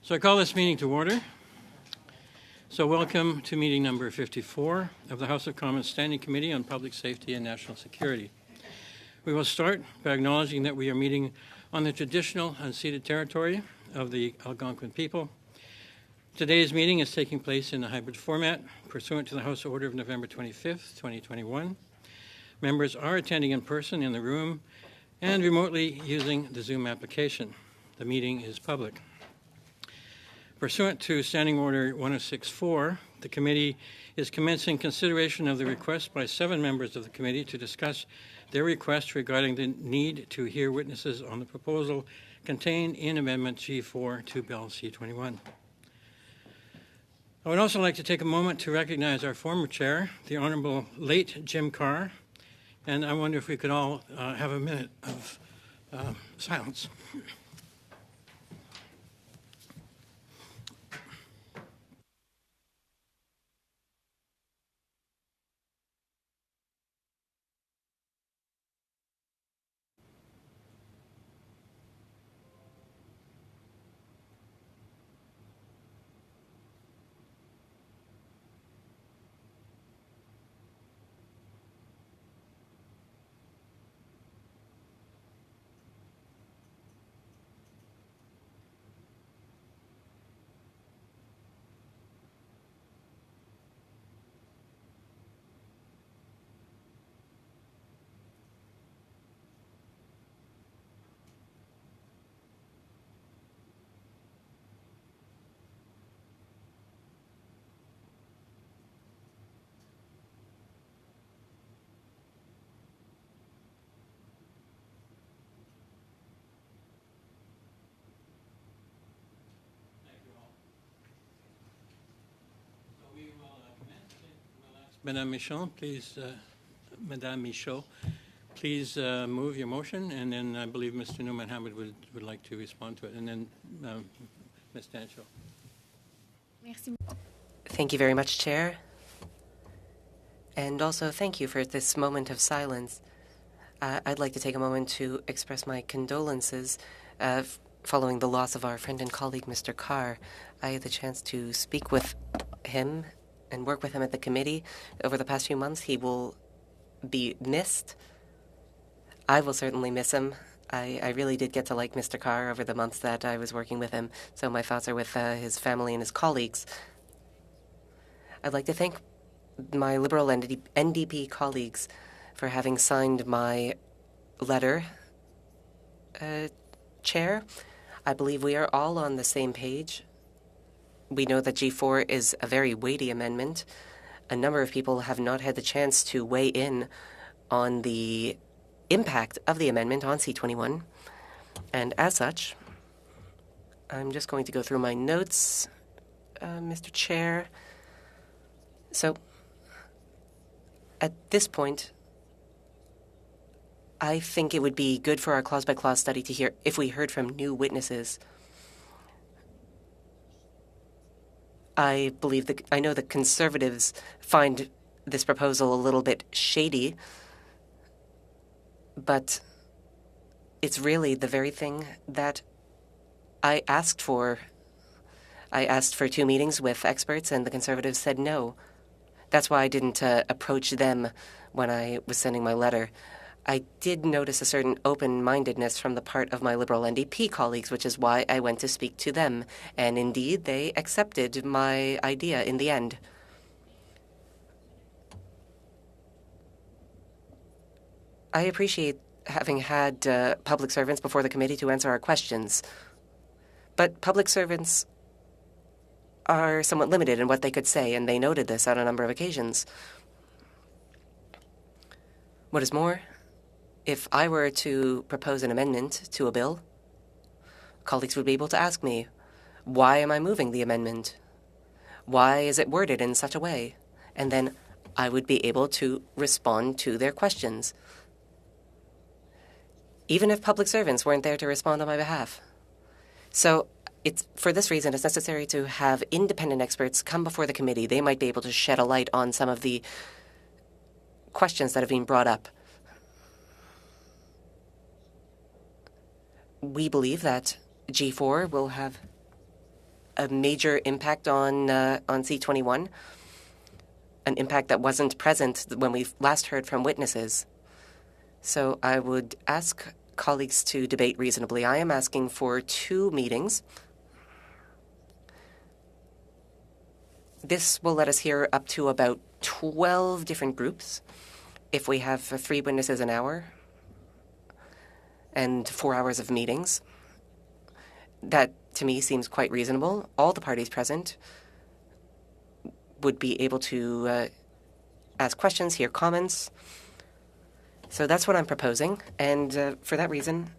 So I call this meeting to order. So welcome to meeting number 54 of the House of Commons Standing Committee on Public Safety and National Security. We will start by acknowledging that we are meeting on the traditional unceded territory of the Algonquin people. Today's meeting is taking place in a hybrid format pursuant to the House Order of November 25th, 2021. Members are attending in person in the room and remotely using the Zoom application. The meeting is public. Pursuant to Standing Order 1064, the committee is commencing consideration of the request by 7 members of the committee to discuss their request regarding the need to hear witnesses on the proposal contained in Amendment G4 to Bill C-21. I would also like to take a moment to recognize our former chair, the Honorable late Jim Carr, and I wonder if we could all have a minute of silence. Madame Michaud, please, Madame Michaud, please move your motion, and then I believe Mr. Newman Hamid would like to respond to it, and then Ms. Dancho. Thank you very much, Chair. And also thank you for this moment of silence. I'd like to take a moment to express my condolences following the loss of our friend and colleague, Mr. Carr. I had the chance to speak with him and work with him at the committee over the past few months. He will be missed. I will certainly miss him. I really did get to like Mr. Carr over the months that I was working with him, so my thoughts are with his family and his colleagues. I'd like to thank my Liberal NDP colleagues for having signed my letter, Chair. I believe we are all on the same page. We know that G4 is a very weighty amendment. A number of people have not had the chance to weigh in on the impact of the amendment on C-21. And as such, I'm just going to go through my notes, Mr. Chair. So, at this point, I think it would be good for our clause-by-clause study to hear if we heard from new witnesses. I know the Conservatives find this proposal a little bit shady, but it's really the very thing that I asked for. I asked for 2 meetings with experts, and the Conservatives said no. That's why I didn't approach them when I was sending my letter. I did notice a certain open-mindedness from the part of my Liberal NDP colleagues, which is why I went to speak to them. And indeed, they accepted my idea in the end. I appreciate having had public servants before the committee to answer our questions. But public servants are somewhat limited in what they could say, and they noted this on a number of occasions. What is more, if I were to propose an amendment to a bill, colleagues would be able to ask me, why am I moving the amendment? Why is it worded in such a way? And then I would be able to respond to their questions, even if public servants weren't there to respond on my behalf. So for this reason, it's necessary to have independent experts come before the committee. They might be able to shed a light on some of the questions that have been brought up. We believe that G4 will have a major impact on C21, an impact that wasn't present when we last heard from witnesses. So I would ask colleagues to debate reasonably. I am asking for 2 meetings. This will let us hear up to about 12 different groups if we have 3 witnesses an hour and 4 hours of meetings. That, to me, seems quite reasonable. All the parties present would be able to ask questions, hear comments. So that's what I'm proposing. And for that reason,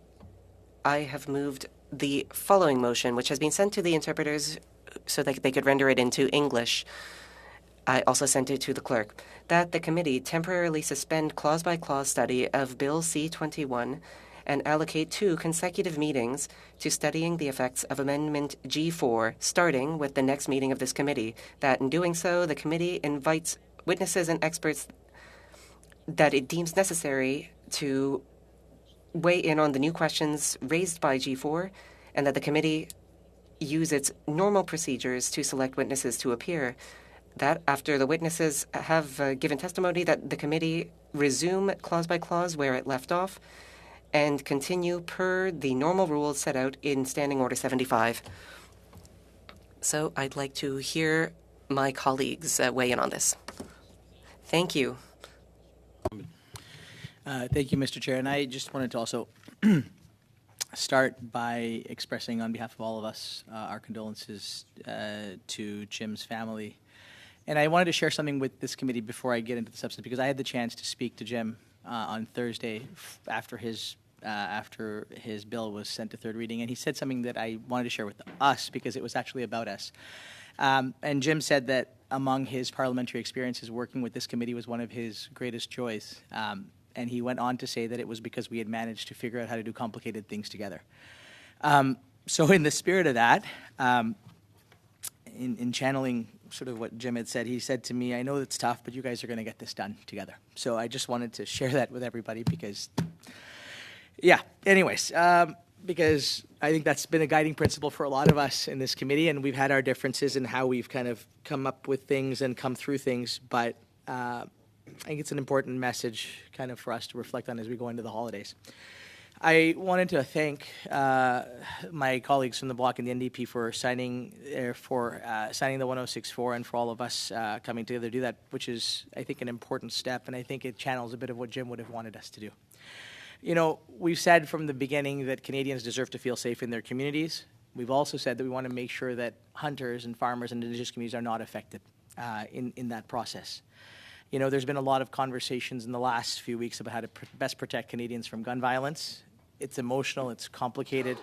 I have moved the following motion, which has been sent to the interpreters so that they could render it into English. I also sent it to the clerk. That the committee temporarily suspend clause-by-clause study of Bill C-21 and allocate 2 consecutive meetings to studying the effects of Amendment G4, starting with the next meeting of this committee. That in doing so, the committee invites witnesses and experts that it deems necessary to weigh in on the new questions raised by G4, and that the committee use its normal procedures to select witnesses to appear. That after the witnesses have given testimony, that the committee resume clause by clause where it left off and continue per the normal rules set out in Standing Order 75. So I'd like to hear my colleagues weigh in on this. Thank you. Thank you, Mr. Chair. And I just wanted to also start by expressing on behalf of all of us our condolences to Jim's family. And I wanted to share something with this committee before I get into the substance, because I had the chance to speak to Jim on Thursday after his bill was sent to third reading, and he said something that I wanted to share with us because it was actually about us. And Jim said that among his parliamentary experiences, working with this committee was one of his greatest joys. And he went on to say that it was because we had managed to figure out how to do complicated things together. So in the spirit of that, in channeling sort of what Jim had said, he said to me, I know it's tough, but you guys are going to get this done together. So I just wanted to share that with everybody because, yeah, anyways, because I think that's been a guiding principle for a lot of us in this committee, and we've had our differences in how we've kind of come up with things and come through things, but I think it's an important message kind of for us to reflect on as we go into the holidays. I wanted to thank my colleagues from the Bloc and the NDP for signing the 1064 and for all of us coming together to do that, which is, I think, an important step, and I think it channels a bit of what Jim would have wanted us to do. You know, we've said from the beginning that Canadians deserve to feel safe in their communities. We've also said that we want to make sure that hunters and farmers and Indigenous communities are not affected in that process. You know, there's been a lot of conversations in the last few weeks about how to best protect Canadians from gun violence. It's emotional, it's complicated,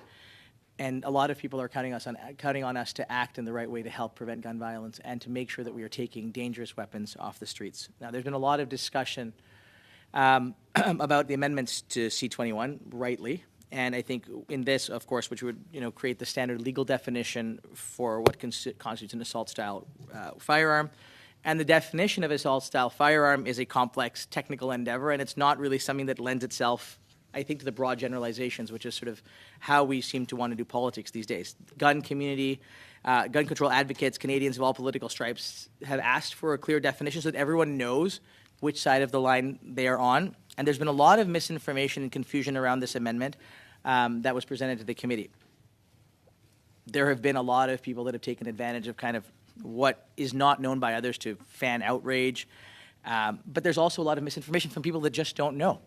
and a lot of people are counting on us to act in the right way to help prevent gun violence and to make sure that we are taking dangerous weapons off the streets. Now, there's been a lot of discussion about the amendments to C-21, rightly, and I think in this, of course, which would create the standard legal definition for what constitutes an assault-style firearm. And the definition of assault-style firearm is a complex technical endeavor, and it's not really something that lends itself, I think, to the broad generalizations, which is sort of how we seem to want to do politics these days. Gun community, gun control advocates, Canadians of all political stripes have asked for a clear definition so that everyone knows which side of the line they are on. And there's been a lot of misinformation and confusion around this amendment that was presented to the committee. There have been a lot of people that have taken advantage of kind of what is not known by others to fan outrage. But there's also a lot of misinformation from people that just don't know.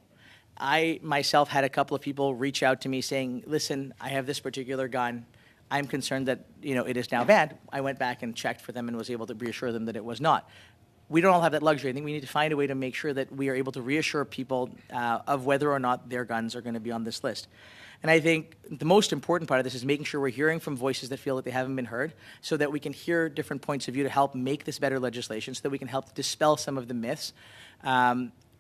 I myself had a couple of people reach out to me saying, listen, I have this particular gun. I'm concerned that it is now banned. I went back and checked for them and was able to reassure them that it was not. We don't all have that luxury. I think we need to find a way to make sure that we are able to reassure people of whether or not their guns are going to be on this list. And I think the most important part of this is making sure we're hearing from voices that feel that they haven't been heard so that we can hear different points of view to help make this better legislation, so that we can help dispel some of the myths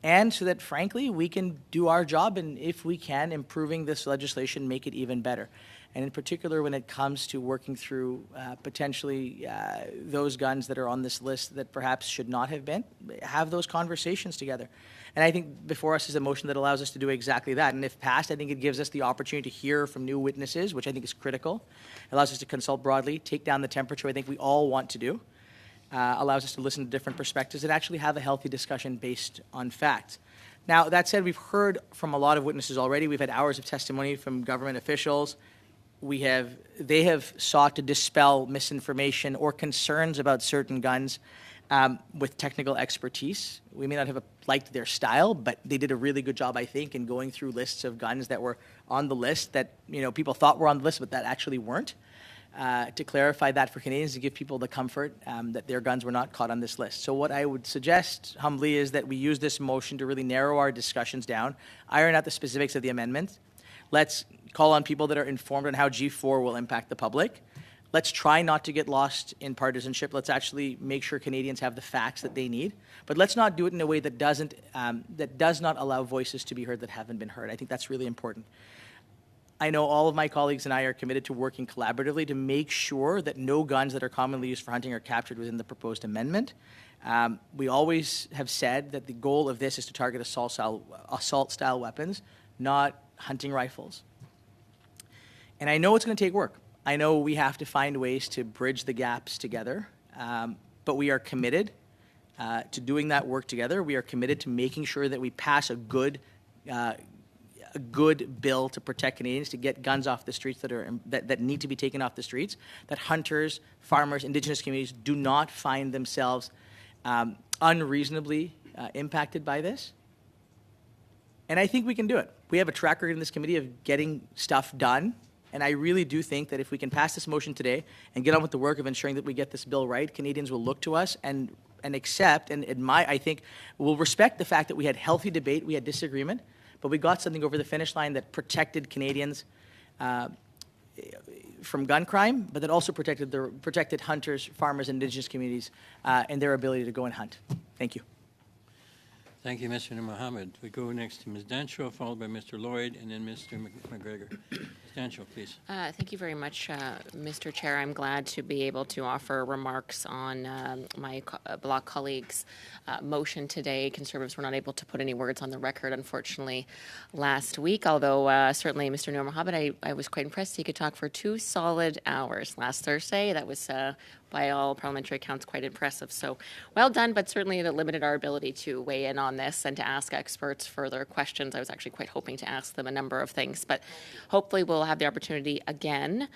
and so that, frankly, we can do our job, and if we can, improving this legislation, make it even better. And in particular, when it comes to working through potentially those guns that are on this list that perhaps should not have been, have those conversations together. And I think before us is a motion that allows us to do exactly that. And if passed, I think it gives us the opportunity to hear from new witnesses, which I think is critical. It allows us to consult broadly, take down the temperature, I think we all want to do. Allows us to listen to different perspectives and actually have a healthy discussion based on facts. Now, that said, we've heard from a lot of witnesses already. We've had hours of testimony from government officials. They have sought to dispel misinformation or concerns about certain guns with technical expertise. We may not have liked their style, but they did a really good job, I think, in going through lists of guns that were on the list that people thought were on the list, but that actually weren't. To clarify that for Canadians, to give people the comfort that their guns were not caught on this list. So what I would suggest humbly is that we use this motion to really narrow our discussions down, iron out the specifics of the amendment. Let's call on people that are informed on how G4 will impact the public. Let's try not to get lost in partisanship. Let's actually make sure Canadians have the facts that they need. But let's not do it in a way that does not allow voices to be heard that haven't been heard. I think that's really important. I know all of my colleagues and I are committed to working collaboratively to make sure that no guns that are commonly used for hunting are captured within the proposed amendment. We always have said that the goal of this is to target assault-style weapons, not hunting rifles. And I know it's going to take work. I know we have to find ways to bridge the gaps together, but we are committed to doing that work together. We are committed to making sure that we pass a good bill to protect Canadians, to get guns off the streets that need to be taken off the streets, that hunters, farmers, Indigenous communities do not find themselves unreasonably impacted by this. And I think we can do it. We have a track record in this committee of getting stuff done. And I really do think that if we can pass this motion today and get on with the work of ensuring that we get this bill right, Canadians will look to us and accept and admire, I think, will respect the fact that we had healthy debate, we had disagreement, but we got something over the finish line that protected Canadians from gun crime, but that also protected hunters, farmers, and Indigenous communities and their ability to go and hunt. Thank you. Thank you, Mr. Mohammed. We go next to Ms. Dancho, followed by Mr. Lloyd, and then Mr. McGregor. Ms. Dancho, please. Thank you very much, Mr. Chair. I'm glad to be able to offer remarks on my Bloc colleagues' motion today. Conservatives were not able to put any words on the record, unfortunately, last week, although certainly Mr. Noor Mohammed, I was quite impressed. He could talk for 2 solid hours last Thursday. That was by all parliamentary accounts, quite impressive. So well done, but certainly that limited our ability to weigh in on this and to ask experts further questions. I was actually quite hoping to ask them a number of things, but hopefully we'll have the opportunity again.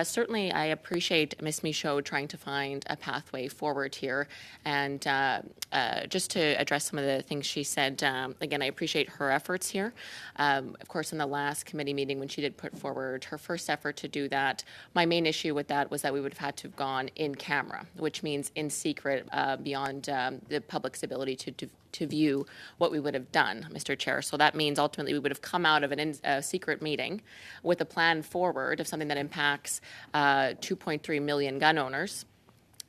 Certainly I appreciate Ms. Michaud trying to find a pathway forward here. And just to address some of the things she said, again, I appreciate her efforts here. Of course, in the last committee meeting when she did put forward her first effort to do that, my main issue with that was that we would have had to have gone in camera, which means in secret, beyond the public's ability to view what we would have done, Mr. Chair. So that means ultimately we would have come out of a secret meeting with a plan forward of something that impacts 2.3 million gun owners.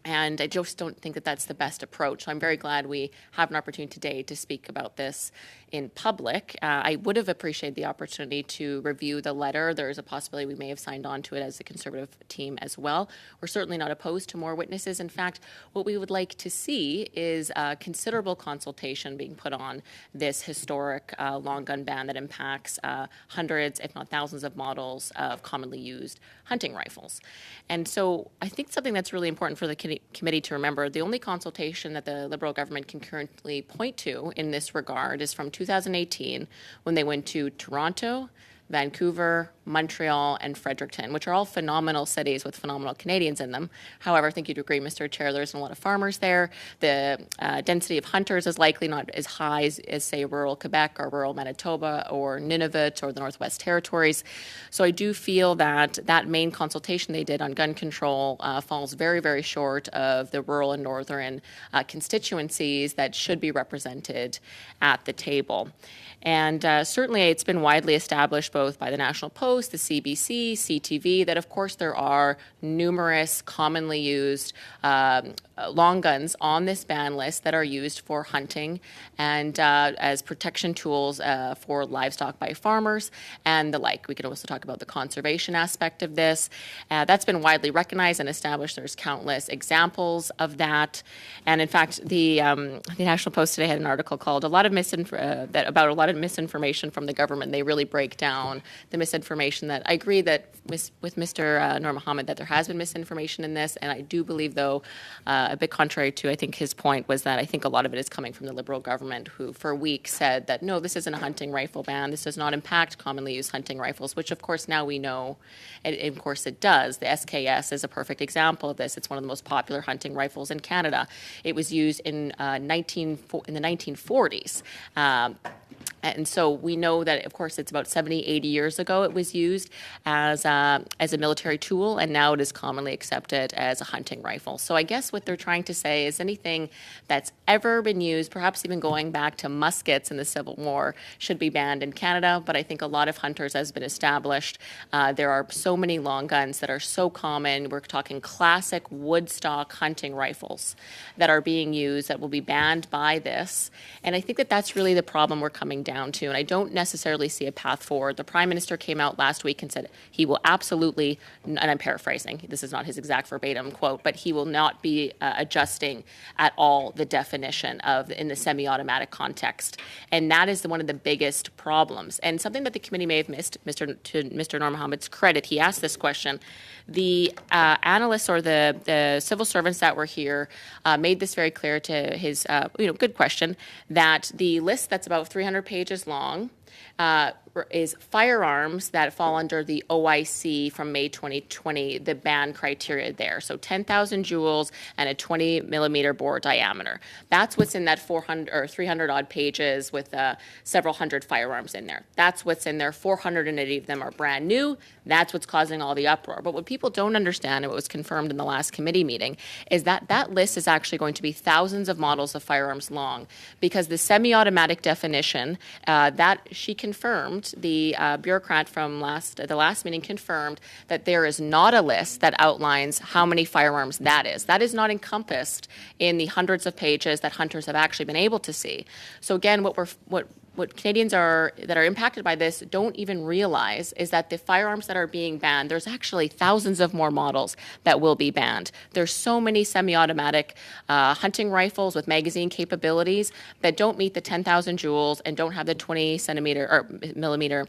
And I just don't think that that's the best approach. So I'm very glad we have an opportunity today to speak about this in public. I would have appreciated the opportunity to review the letter. There is a possibility we may have signed on to it as a Conservative team as well. We're certainly not opposed to more witnesses. In fact, what we would like to see is considerable consultation being put on this historic long gun ban that impacts hundreds, if not thousands of models of commonly used hunting rifles. And so I think something that's really important for the committee to remember, the only consultation that the Liberal government can currently point to in this regard is from 2018 when they went to Toronto, Vancouver, Montreal, and Fredericton, which are all phenomenal cities with phenomenal Canadians in them. However, I think you'd agree, Mr. Chair, there's a lot of farmers there. The density of hunters is likely not as high as, say, rural Quebec or rural Manitoba or Nunavut or the Northwest Territories. So I do feel that that main consultation they did on gun control falls very, very short of the rural and northern constituencies that should be represented at the table. And certainly it's been widely established both by the National Post, the CBC, CTV, that of course there are numerous commonly used long guns on this ban list that are used for hunting and as protection tools for livestock by farmers and the like. We could also talk about the conservation aspect of this. That's been widely recognized and established. There's countless examples of that. And in fact, the National Post today had an article called about a lot of misinformation from the government. They really break down the misinformation that I agree that with Mr. Nur Mohammed that there has been misinformation in this. And I do believe, though, a bit contrary to, I think, his point was that I think a lot of it is coming from the Liberal government, who for weeks said that, no, this isn't a hunting rifle ban. This does not impact commonly used hunting rifles, which, of course, now we know, and of course it does. The SKS is a perfect example of this. It's one of the most popular hunting rifles in Canada. It was used in the 1940s. And so we know that, of course, it's about 70, 80 years ago it was used as a military tool, and now it is commonly accepted as a hunting rifle. So I guess what they're trying to say is anything that's ever been used, perhaps even going back to muskets in the Civil War, should be banned in Canada. But I think a lot of hunters has been established. There are so many long guns that are so common. We're talking classic woodstock hunting rifles that are being used that will be banned by this. And I think that that's really the problem we're coming down to, and I don't necessarily see a path forward. The Prime Minister came out last week and said he will absolutely, and I'm paraphrasing, this is not his exact verbatim quote, but he will not be adjusting at all the definition of in the semi-automatic context. And that is one of the biggest problems. And something that the committee may have missed, to Mr. Nur Mohammed's credit, he asked this question. The analysts or the civil servants that were here made this very clear to his, good question, that the list that's about 300 pages long is firearms that fall under the OIC from May 2020, the ban criteria there. So 10,000 joules and a 20 millimeter bore diameter. That's what's in that 400 or 300 odd pages with several hundred firearms in there. That's what's in there. 480 of them are brand new. That's what's causing all the uproar. But what people don't understand, and what was confirmed in the last committee meeting, is that that list is actually going to be thousands of models of firearms long, because the semi-automatic definition that she confirmed, the bureaucrat from the last meeting confirmed that there is not a list that outlines how many firearms that is. That is not encompassed in the hundreds of pages that hunters have actually been able to see. So again, what Canadians that are impacted by this don't even realize is that the firearms that are being banned, there's actually thousands of more models that will be banned. There's so many semi-automatic hunting rifles with magazine capabilities that don't meet the 10,000 joules and don't have the 20 millimeter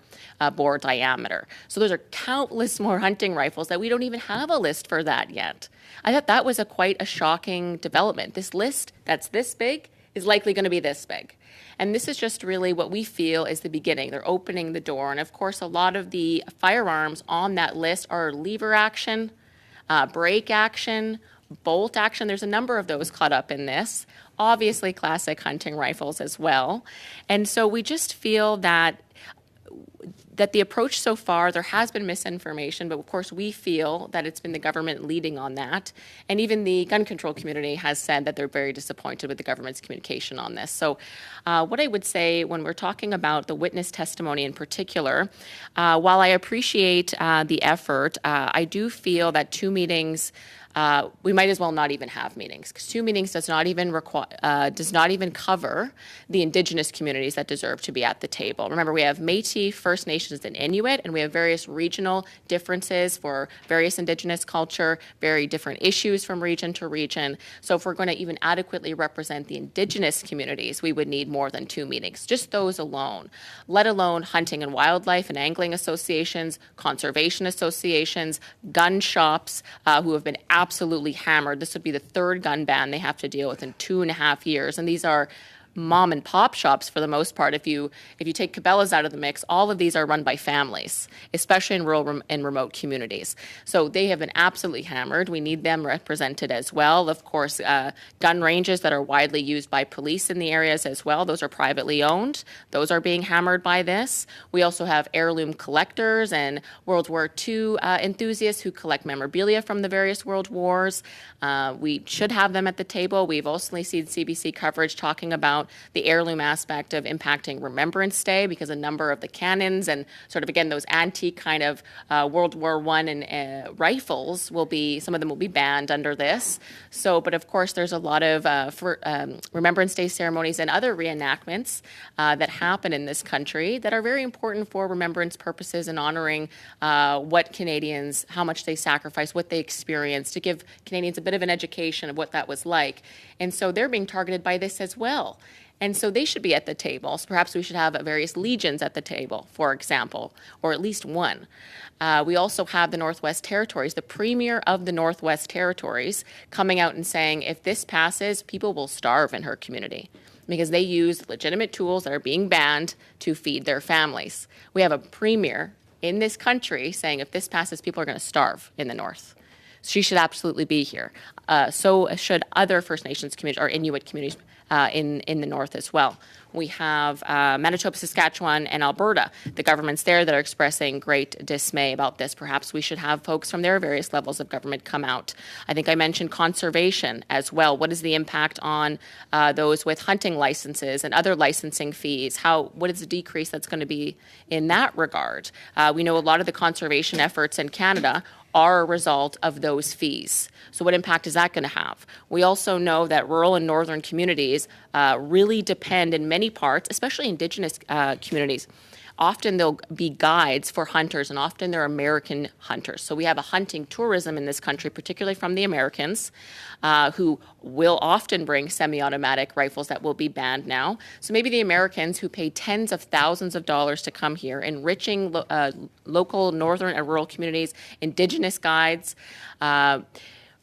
bore diameter. So those are countless more hunting rifles that we don't even have a list for that yet. I thought that was quite a shocking development. This list that's this big is likely going to be this big. And this is just really what we feel is the beginning. They're opening the door. And of course, a lot of the firearms on that list are lever action, brake action, bolt action. There's a number of those caught up in this. Obviously, classic hunting rifles as well. And so we just feel that the approach so far, there has been misinformation, but of course we feel that it's been the government leading on that. And even the gun control community has said that they're very disappointed with the government's communication on this. So what I would say when we're talking about the witness testimony in particular, while I appreciate the effort, I do feel that 2 meetings we might as well not even have meetings, because 2 meetings does not even cover the Indigenous communities that deserve to be at the table. Remember, we have Métis, First Nations, and Inuit, and we have various regional differences for various Indigenous culture, very different issues from region to region. So if we're going to even adequately represent the Indigenous communities, we would need more than 2 meetings, just those alone, let alone hunting and wildlife and angling associations, conservation associations, gun shops who have been absolutely hammered. This would be the 3rd gun ban they have to deal with in 2.5 years. And these are mom and pop shops for the most part. If you take Cabela's out of the mix, all of these are run by families, especially in rural and remote communities. So they have been absolutely hammered. We need them represented as well. Of course, gun ranges that are widely used by police in the areas as well, those are privately owned. Those are being hammered by this. We also have heirloom collectors and World War II enthusiasts who collect memorabilia from the various world wars. We should have them at the table. We've also seen CBC coverage talking about about the heirloom aspect of impacting Remembrance Day, because a number of the cannons and sort of, again, those antique kind of World War I and rifles some of them will be banned under this. So, but of course, there's a lot of Remembrance Day ceremonies and other reenactments that happen in this country that are very important for remembrance purposes and honoring what Canadians, how much they sacrificed, what they experienced, to give Canadians a bit of an education of what that was like. And so they're being targeted by this as well. And so they should be at the table. So perhaps we should have various legions at the table, for example, or at least one. We also have the Northwest Territories, the Premier of the Northwest Territories, coming out and saying, if this passes, people will starve in her community, because they use legitimate tools that are being banned to feed their families. We have a Premier in this country saying, if this passes, people are going to starve in the North. She should absolutely be here. So should other First Nations communities or Inuit communities in the North as well. We have Manitoba, Saskatchewan, and Alberta, the governments there that are expressing great dismay about this. Perhaps we should have folks from their various levels of government come out. I think I mentioned conservation as well. What is the impact on those with hunting licenses and other licensing fees? What is the decrease that's going to be in that regard? We know a lot of the conservation efforts in Canada are a result of those fees. So what impact is that going to have? We also know that rural and northern communities really depend in many parts, especially Indigenous communities. Often there'll be guides for hunters, and often they're American hunters. So we have a hunting tourism in this country, particularly from the Americans, who will often bring semi-automatic rifles that will be banned now. So maybe the Americans who pay tens of thousands of dollars to come here, enriching local northern and rural communities, Indigenous guides,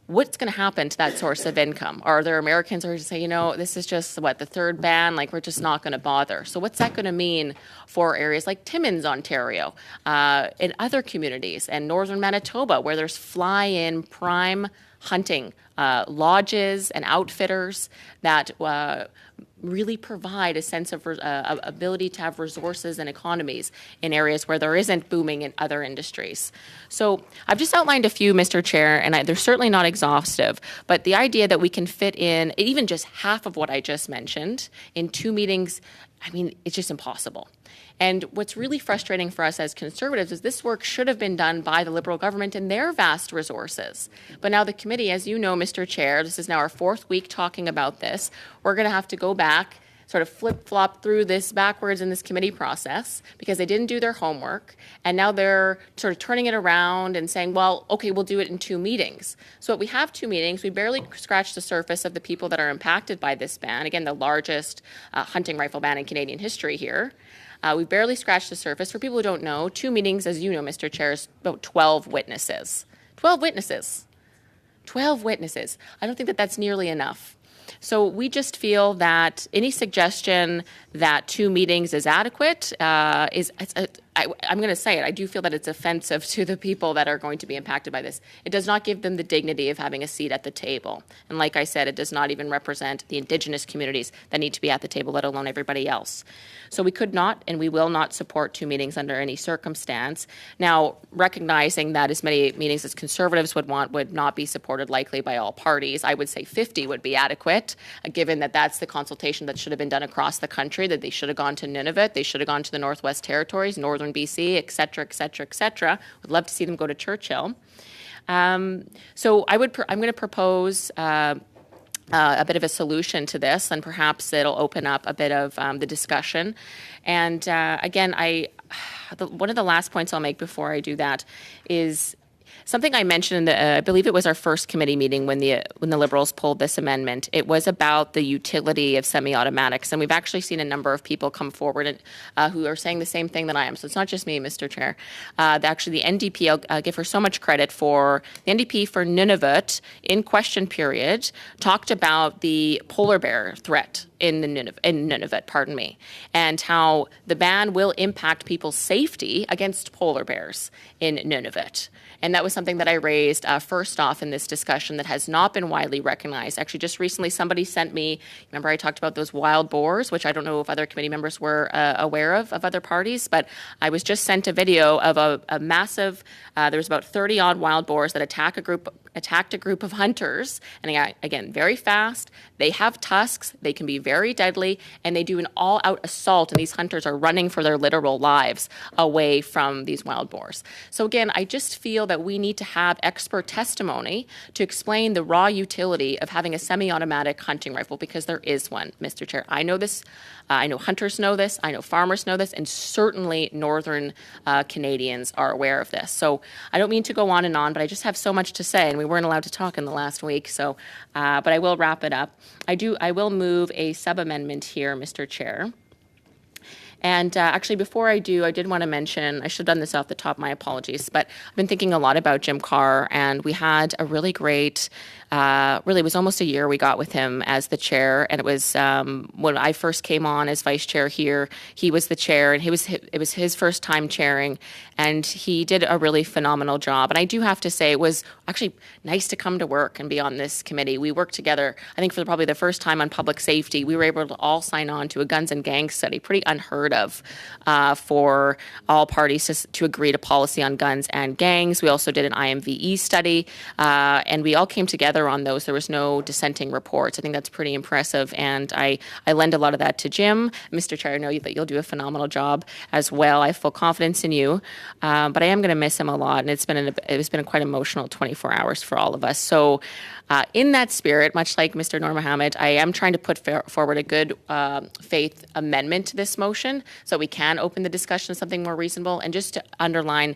what's going to happen to that source of income? Are there Americans who are going to say, this is just, the third ban? We're just not going to bother. So what's that going to mean for areas like Timmins, Ontario, and other communities, and northern Manitoba, where there's fly-in prime hunting lodges and outfitters that really provide a sense of ability to have resources and economies in areas where there isn't booming in other industries. So I've just outlined a few, Mr. Chair, and they're certainly not exhaustive, but the idea that we can fit in even just half of what I just mentioned in 2 meetings, it's just impossible. And what's really frustrating for us as Conservatives is this work should have been done by the Liberal government and their vast resources. But now the committee, as you know, Mr. Chair, this is now our 4th week talking about this. We're going to have to go back, sort of flip-flop through this backwards in this committee process because they didn't do their homework. And now they're sort of turning it around and saying, well, okay, we'll do it in 2 meetings. So we have 2 meetings. We barely scratched the surface of the people that are impacted by this ban. Again, the largest hunting rifle ban in Canadian history here. We've barely scratched the surface. For people who don't know, 2 meetings, as you know, Mr. Chair, is about 12 witnesses. 12 witnesses. 12 witnesses. I don't think that that's nearly enough. So we just feel that any suggestion that 2 meetings is adequate I'm going to say it. I do feel that it's offensive to the people that are going to be impacted by this. It does not give them the dignity of having a seat at the table. And like I said, it does not even represent the Indigenous communities that need to be at the table, let alone everybody else. So we could not and we will not support 2 meetings under any circumstance. Now, recognizing that as many meetings as Conservatives would want would not be supported likely by all parties, I would say 50 would be adequate, given that that's the consultation that should have been done across the country, that they should have gone to Nunavut, they should have gone to the Northwest Territories, Northern BC, et cetera, et cetera, et cetera. Would love to see them go to Churchill. So I'm going to propose a bit of a solution to this, and perhaps it'll open up a bit of the discussion. And again, one of the last points I'll make before I do that is something I mentioned, I believe it was our first committee meeting when the Liberals pulled this amendment. It was about the utility of semi-automatics, and we've actually seen a number of people come forward who are saying the same thing that I am. So it's not just me, Mr. Chair. Actually, the NDP, I'll give her so much credit for, the NDP for Nunavut in question period talked about the polar bear threat in Nunavut, and how the ban will impact people's safety against polar bears in Nunavut. And that was something that I raised first off in this discussion that has not been widely recognized. Actually, just recently, somebody sent me, remember I talked about those wild boars, which I don't know if other committee members were aware of other parties, but I was just sent a video of a massive, there was about 30 odd wild boars that attacked a group of hunters. And again, very fast. They have tusks. They can be very deadly, and they do an all-out assault, and these hunters are running for their literal lives away from these wild boars. So again, I just feel that we need to have expert testimony to explain the raw utility of having a semi-automatic hunting rifle, because there is one, Mr. Chair. I know this. I know hunters know this. I know farmers know this, and certainly northern Canadians are aware of this. So I don't mean to go on, but I just have so much to say, and we weren't allowed to talk in the last week. So, but I will wrap it up. I will move a sub-amendment here, Mr. Chair. And actually, before I do, I did want to mention, I should have done this off the top, my apologies, but I've been thinking a lot about Jim Carr, and we had a really great, really, it was almost a year we got with him as the chair, and it was when I first came on as vice chair here, he was the chair, and it was his first time chairing, and he did a really phenomenal job. And I do have to say, it was actually nice to come to work and be on this committee. We worked together, I think, for probably the first time on public safety. We were able to all sign on to a guns and gangs study, pretty unheard of for all parties to agree to policy on guns and gangs. We also did an IMVE study, and we all came together on those. There was no dissenting reports. I think that's pretty impressive, and I lend a lot of that to Jim. Mr. Chair, I know that you'll do a phenomenal job as well. I have full confidence in you, but I am going to miss him a lot, and it's been a quite emotional 24 hours for all of us. So in that spirit, much like Mr. Noor Mohammed, I am trying to put forward a good faith amendment to this motion so we can open the discussion to something more reasonable. And just to underline,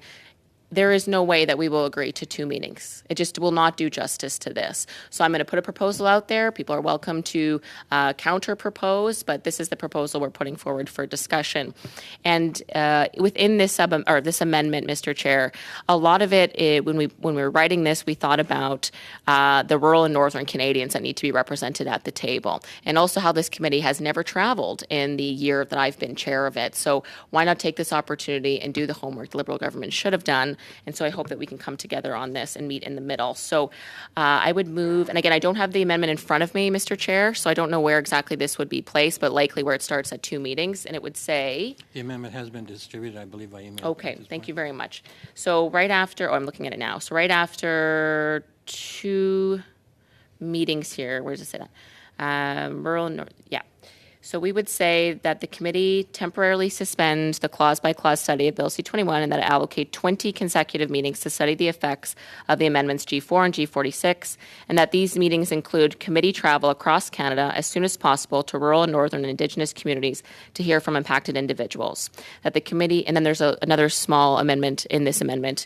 there is no way that we will agree to 2 meetings. It just will not do justice to this. So I'm going to put a proposal out there. People are welcome to counter propose, but this is the proposal we're putting forward for discussion. And within this amendment, Mr. Chair, a lot of it, when we were writing this, we thought about the rural and northern Canadians that need to be represented at the table, and also how this committee has never traveled in the year that I've been chair of it. So why not take this opportunity and do the homework the Liberal government should have done? And so I hope that we can come together on this and meet in the middle. So I would move, and again, I don't have the amendment in front of me, Mr. Chair, so I don't know where exactly this would be placed, but likely where it starts at 2 meetings, and it would say... The amendment has been distributed, I believe, by email. Okay, thank you very much. So right after, I'm looking at it now. So right after 2 meetings here, where does it say that? Rural North, yeah. So we would say that the committee temporarily suspend the clause-by-clause study of Bill C-21 and that it allocate 20 consecutive meetings to study the effects of the amendments G4 and G46, and that these meetings include committee travel across Canada as soon as possible to rural and northern and Indigenous communities to hear from impacted individuals. That the committee, and then there's another small amendment in this amendment,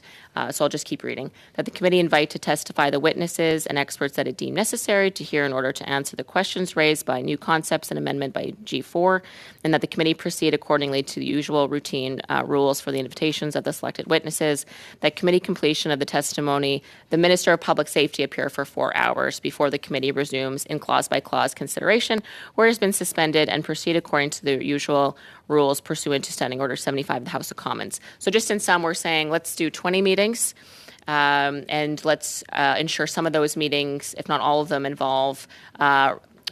so I'll just keep reading, that the committee invite to testify the witnesses and experts that it deem necessary to hear in order to answer the questions raised by new concepts and amendment by G4, and that the committee proceed accordingly to the usual routine rules for the invitations of the selected witnesses, that committee completion of the testimony, the Minister of Public Safety appear for 4 hours before the committee resumes in clause-by-clause consideration where it has been suspended, and proceed according to the usual rules pursuant to Standing Order 75 of the House of Commons. So just in sum, we're saying let's do 20 meetings, and let's ensure some of those meetings, if not all of them, involve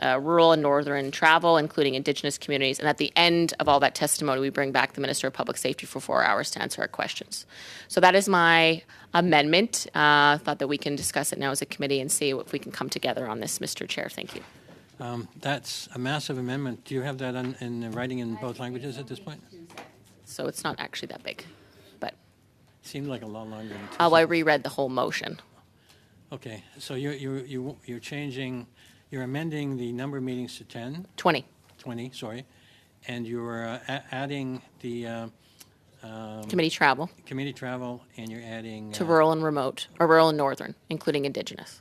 rural and northern travel, including Indigenous communities. And at the end of all that testimony, we bring back the Minister of Public Safety for 4 hours to answer our questions. So that is my amendment. Thought that we can discuss it now as a committee and see if we can come together on this, Mr. Chair. Thank you. That's a massive amendment. Do you have that in writing in both languages at this point? So it's not actually that big, but It seemed like a lot longer than 2 I seconds. reread the whole motion. Okay, so you're changing, you're amending the number of meetings to 10, 20. 20, sorry, and you're adding the Committee travel committee travel, and you're adding to rural and remote, or rural and northern, including Indigenous,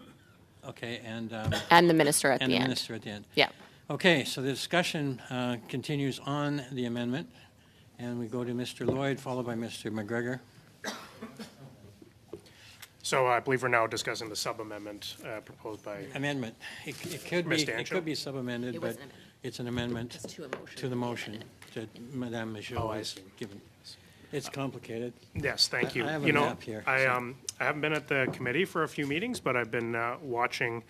okay, and the minister at and the the end. minister at the end. Yeah. Okay, so the discussion continues on the amendment, and we go to Mr. Lloyd, followed by Mr. McGregor. So I believe we're now discussing the sub-amendment proposed by, Amendment. It could be Ms. Dancho? it could be sub-amended, It but wasn't amended. it's an amendment It's to a motion. to the motion that Madame Michaud I has see. given. It's complicated. Yes, thank you. I have a You know, map here, I haven't been at the committee for a few meetings, but I've been watching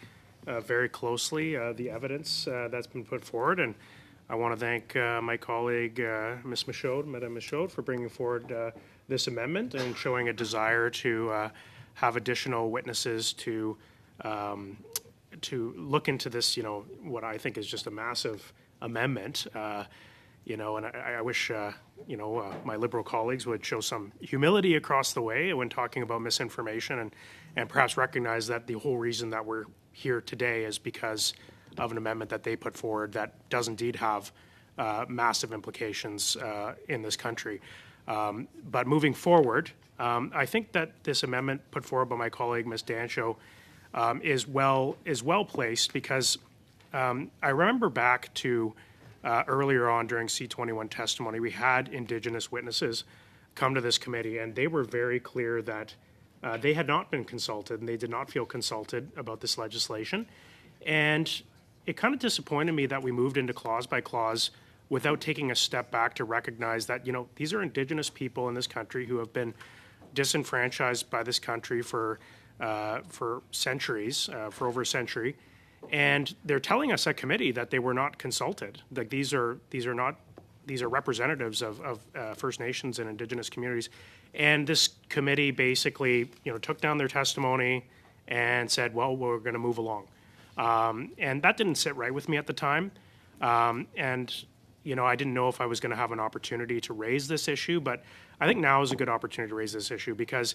very closely the evidence that's been put forward, and I want to thank my colleague, Ms. Michaud, Madame Michaud, for bringing forward this amendment and showing a desire to have additional witnesses to look into this, you know, what I think is just a massive amendment. You know, and I wish, you know, my Liberal colleagues would show some humility across the way when talking about misinformation and perhaps recognize that the whole reason that we're here today is because of an amendment that they put forward that does indeed have massive implications in this country. But moving forward, I think that this amendment put forward by my colleague, Ms. Dancho, is well placed because I remember back to earlier on during C21 testimony, we had Indigenous witnesses come to this committee, and they were very clear that they had not been consulted and they did not feel consulted about this legislation. And it kind of disappointed me that we moved into clause by clause without taking a step back to recognize that, you know, these are Indigenous people in this country who have been disenfranchised by this country for centuries, for over a century. And they're telling us at committee that they were not consulted. Like these are representatives of First Nations and Indigenous communities. And this committee basically, you know, took down their testimony and said, well, we're going to move along. And that didn't sit right with me at the time. And, you know, I didn't know if I was going to have an opportunity to raise this issue, but I think now is a good opportunity to raise this issue because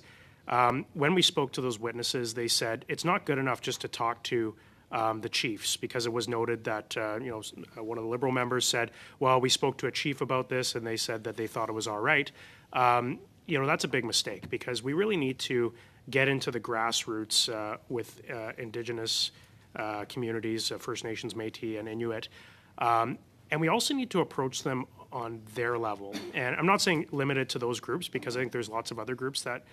when we spoke to those witnesses, they said it's not good enough just to talk to the chiefs, because it was noted that, you know, one of the Liberal members said, well, we spoke to a chief about this and they said that they thought it was all right. You know, that's a big mistake because we really need to get into the grassroots with Indigenous communities, First Nations, Métis, and Inuit. And we also need to approach them on their level. And I'm not saying limited to those groups because I think there's lots of other groups that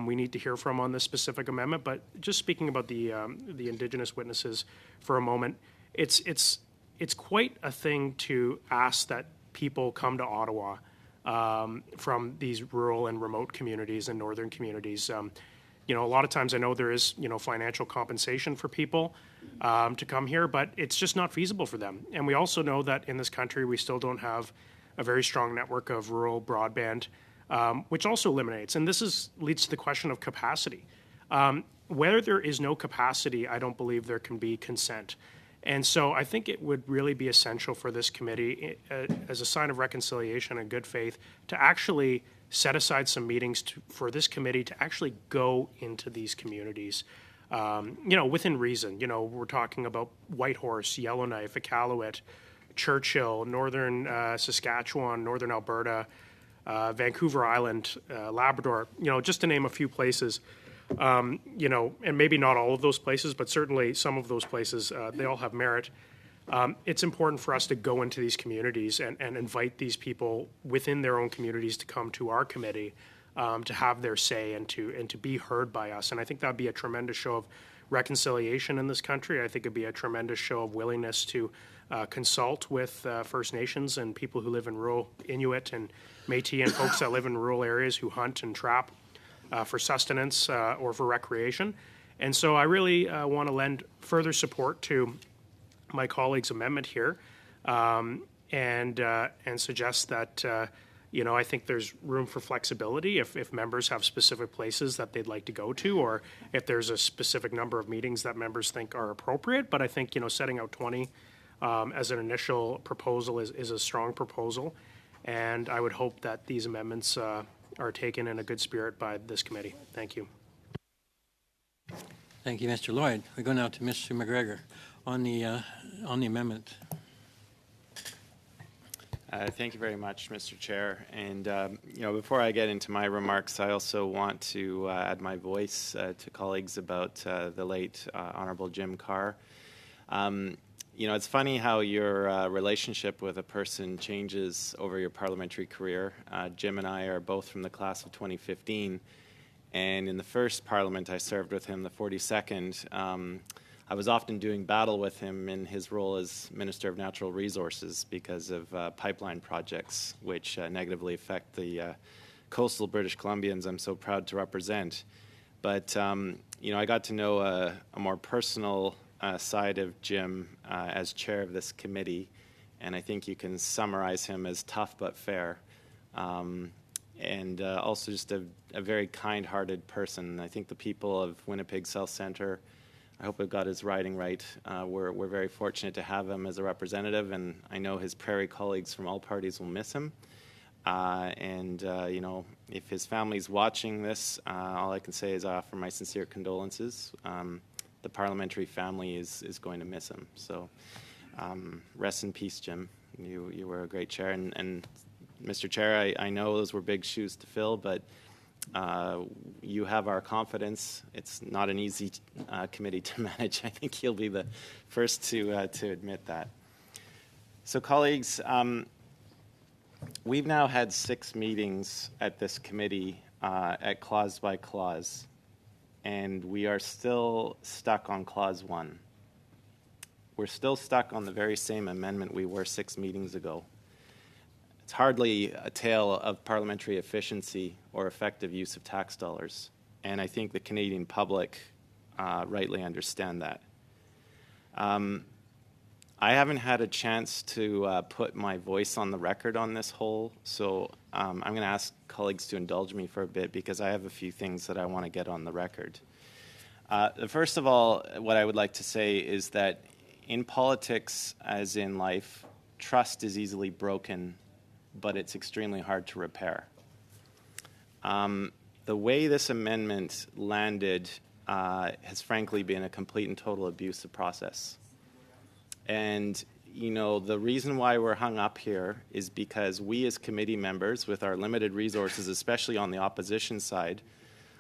we need to hear from on this specific amendment, but just speaking about the Indigenous witnesses for a moment, it's quite a thing to ask that people come to Ottawa from these rural and remote communities and northern communities. You know, a lot of times I know there is, you know, financial compensation for people to come here, but it's just not feasible for them. And we also know that in this country we still don't have a very strong network of rural broadband. Which also eliminates, and this leads to the question of capacity. Where there is no capacity, I don't believe there can be consent. And so I think it would really be essential for this committee, as a sign of reconciliation and good faith, to actually set aside some meetings for this committee to actually go into these communities, you know, within reason. You know, we're talking about Whitehorse, Yellowknife, Iqaluit, Churchill, northern Saskatchewan, northern Alberta, Vancouver Island, Labrador, you know, just to name a few places, you know, and maybe not all of those places, but certainly some of those places, they all have merit. It's important for us to go into these communities and invite these people within their own communities to come to our committee to have their say and to be heard by us. And I think that would be a tremendous show of reconciliation in this country. I think it'd be a tremendous show of willingness to consult with First Nations and people who live in rural Inuit and Métis and folks that live in rural areas who hunt and trap for sustenance or for recreation. And so I really want to lend further support to my colleague's amendment here and suggest that, you know, I think there's room for flexibility if members have specific places that they'd like to go to, or if there's a specific number of meetings that members think are appropriate. But I think, you know, setting out 20 as an initial proposal is a strong proposal. And I would hope that these amendments are taken in a good spirit by this committee. Thank you. Thank you, Mr. Lloyd. We go now to Mr. McGregor on the amendment. Thank you very much, Mr. Chair. And, you know, before I get into my remarks, I also want to add my voice to colleagues about the late Honorable Jim Carr. You know, it's funny how your relationship with a person changes over your parliamentary career. Jim and I are both from the class of 2015, and in the first parliament I served with him, the 42nd, I was often doing battle with him in his role as Minister of Natural Resources because of pipeline projects which negatively affect the coastal British Columbians I'm so proud to represent. But, I got to know a more personal side of Jim as chair of this committee, and I think you can summarize him as tough but fair, and also just a very kind-hearted person. I think the people of Winnipeg South Centre, I hope I've got his riding right. We're very fortunate to have him as a representative, and I know his prairie colleagues from all parties will miss him. If his family's watching this, all I can say is I offer my sincere condolences. The parliamentary family is going to miss him. So rest in peace, Jim. You were a great chair. And Mr. Chair, I know those were big shoes to fill, but you have our confidence. It's not an easy committee to manage. I think you'll be the first to admit that. So, colleagues, we've now had 6 meetings at this committee at clause by clause, and we are still stuck on clause 1. We're still stuck on the very same amendment we were 6 meetings ago. It's hardly a tale of parliamentary efficiency or effective use of tax dollars, and I think the Canadian public rightly understand that. I haven't had a chance to put my voice on the record on this whole, so I'm going to ask colleagues to indulge me for a bit because I have a few things that I want to get on the record. First of all, what I would like to say is that in politics, as in life, trust is easily broken, but it's extremely hard to repair. The way this amendment landed has frankly been a complete and total abuse of process. And, the reason why we're hung up here is because we as committee members, with our limited resources, especially on the opposition side,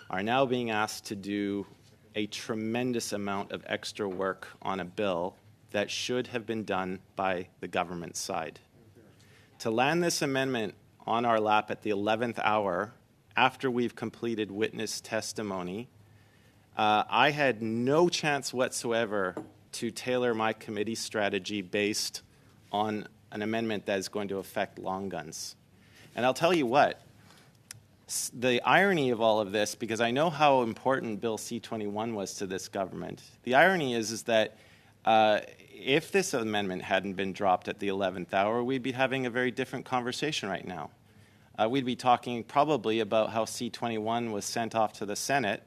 are now being asked to do a tremendous amount of extra work on a bill that should have been done by the government side. To land this amendment on our lap at the 11th hour, after we've completed witness testimony, I had no chance whatsoever to tailor my committee strategy based on an amendment that is going to affect long guns. And I'll tell you what, the irony of all of this, because I know how important Bill C-21 was to this government, the irony is that if this amendment hadn't been dropped at the 11th hour, we'd be having a very different conversation right now. We'd be talking probably about how C-21 was sent off to the Senate,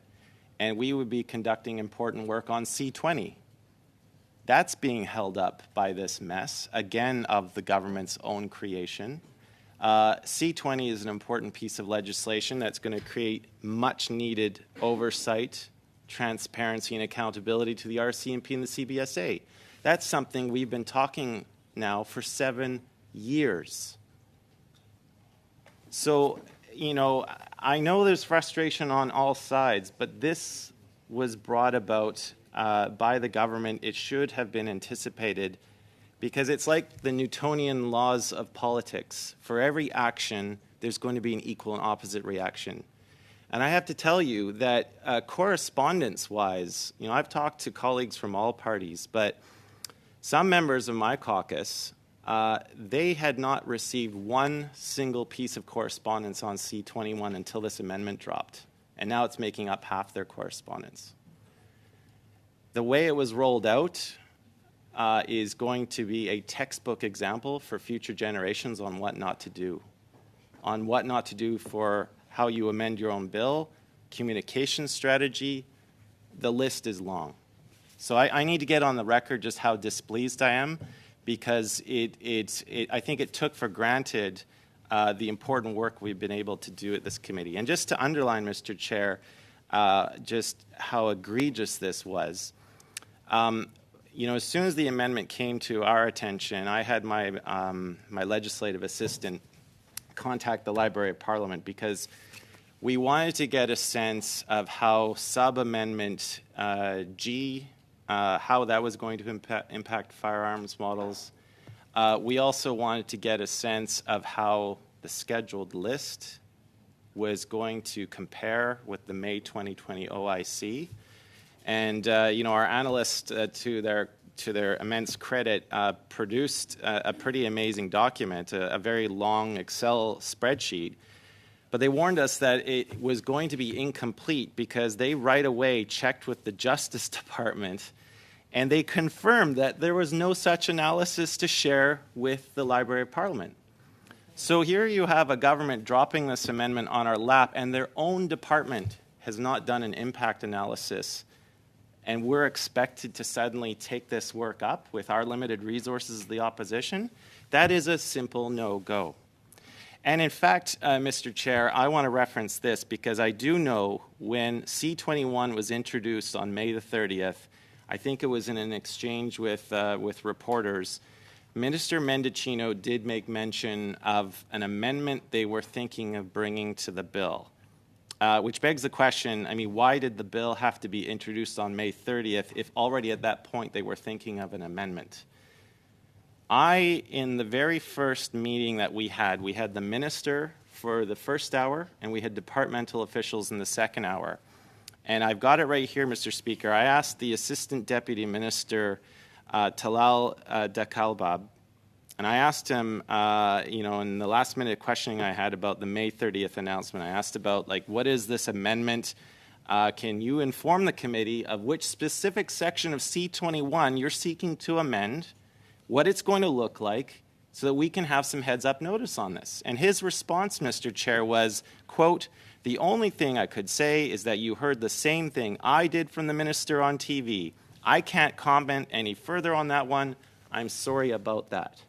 and we would be conducting important work on C-20. That's being held up by this mess, again, of the government's own creation. C-20 is an important piece of legislation that's going to create much-needed oversight, transparency, and accountability to the RCMP and the CBSA. That's something we've been talking now for 7 years. So, I know there's frustration on all sides, but this was brought about by the government. It should have been anticipated because it's like the Newtonian laws of politics. For every action, there's going to be an equal and opposite reaction. And I have to tell you that correspondence-wise, I've talked to colleagues from all parties, but some members of my caucus, they had not received one single piece of correspondence on C-21 until this amendment dropped. And now it's making up half their correspondence. The way it was rolled out is going to be a textbook example for future generations on what not to do. On what not to do for how you amend your own bill, communication strategy, the list is long. So I need to get on the record just how displeased I am because I think it took for granted the important work we've been able to do at this committee. And just to underline, Mr. Chair, just how egregious this was, as soon as the amendment came to our attention, I had my legislative assistant contact the Library of Parliament because we wanted to get a sense of how sub-amendment G, how that was going to impact firearms models. We also wanted to get a sense of how the scheduled list was going to compare with the May 2020 OIC. And our analysts, to their immense credit, produced a pretty amazing document, a very long Excel spreadsheet, But they warned us that it was going to be incomplete because they right away checked with the Justice Department, and they confirmed that there was no such analysis to share with the Library of Parliament. So here you have a government dropping this amendment on our lap, and their own department has not done an impact analysis, and we're expected to suddenly take this work up with our limited resources as the opposition. That is a simple no-go. And in fact, Mr. Chair, I want to reference this because I do know when C-21 was introduced on May the 30th, I think it was in an exchange with reporters, Minister Mendicino did make mention of an amendment they were thinking of bringing to the bill, which begs the question, I mean, why did the bill have to be introduced on May 30th if already at that point they were thinking of an amendment? In the very first meeting that we had the minister for the first hour, and we had departmental officials in the second hour. And I've got it right here, Mr. Speaker. I asked the Assistant Deputy Minister, Talal Dakalbab, and I asked him, in the last minute questioning I had about the May 30th announcement, I asked about, what is this amendment? Can you inform the committee of which specific section of C-21 you're seeking to amend, what it's going to look like, so that we can have some heads-up notice on this? And his response, Mr. Chair, was, quote, "The only thing I could say is that you heard the same thing I did from the minister on TV. I can't comment any further on that one. I'm sorry about that."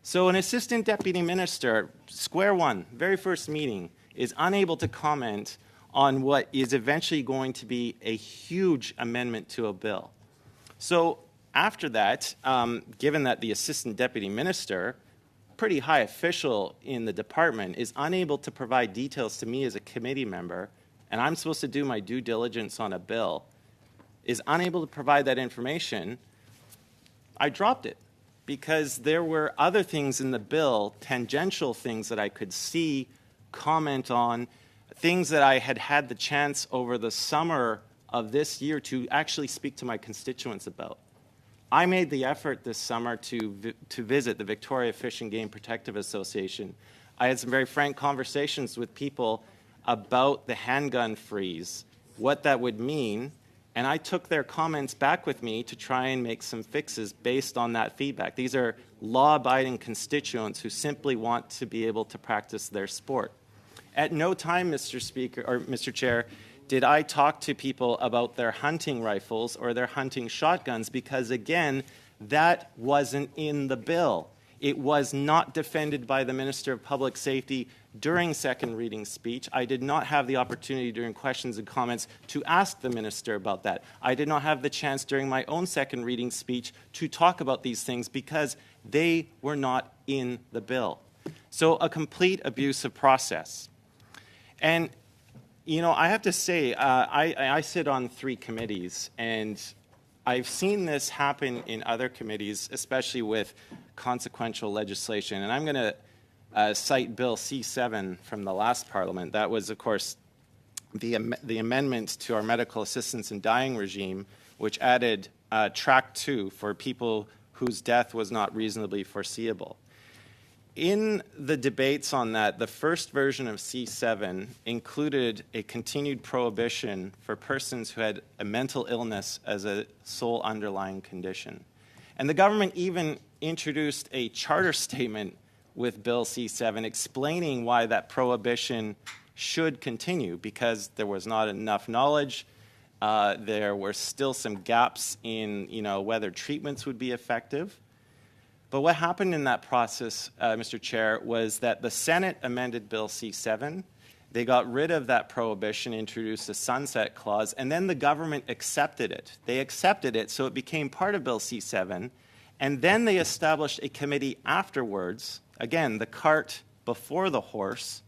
So an assistant deputy minister, square one, very first meeting, is unable to comment on what is eventually going to be a huge amendment to a bill. So after that, given that the assistant deputy minister, pretty high official in the department, is unable to provide details to me as a committee member, and I'm supposed to do my due diligence on a bill, is unable to provide that information, I dropped it because there were other things in the bill, tangential things that I could see, comment on, things that I had had the chance over the summer of this year to actually speak to my constituents about. I made the effort this summer to visit the Victoria Fish and Game Protective Association. I had some very frank conversations with people about the handgun freeze, what that would mean, and I took their comments back with me to try and make some fixes based on that feedback. These are law-abiding constituents who simply want to be able to practice their sport. At no time, Mr. Speaker, or Mr. Chair, did I talk to people about their hunting rifles or their hunting shotguns because, again, that wasn't in the bill. It was not defended by the Minister of Public Safety during second reading speech. I did not have the opportunity during questions and comments to ask the minister about that. I did not have the chance during my own second reading speech to talk about these things because they were not in the bill. So a complete abuse of process. And I have to say, I sit on 3 committees, and I've seen this happen in other committees, especially with consequential legislation. And I'm going to cite Bill C-7 from the last Parliament. That was, of course, the amendment to our medical assistance in dying regime, which added Track 2 for people whose death was not reasonably foreseeable. In the debates on that, the first version of C-7 included a continued prohibition for persons who had a mental illness as a sole underlying condition. And the government even introduced a charter statement with Bill C-7 explaining why that prohibition should continue, because there was not enough knowledge, there were still some gaps in whether treatments would be effective. But what happened in that process, Mr. Chair, was that the Senate amended Bill C-7. They got rid of that prohibition, introduced a sunset clause, and then the government accepted it. They accepted it, so it became part of Bill C-7, and then they established a committee afterwards, again, the cart before the horse,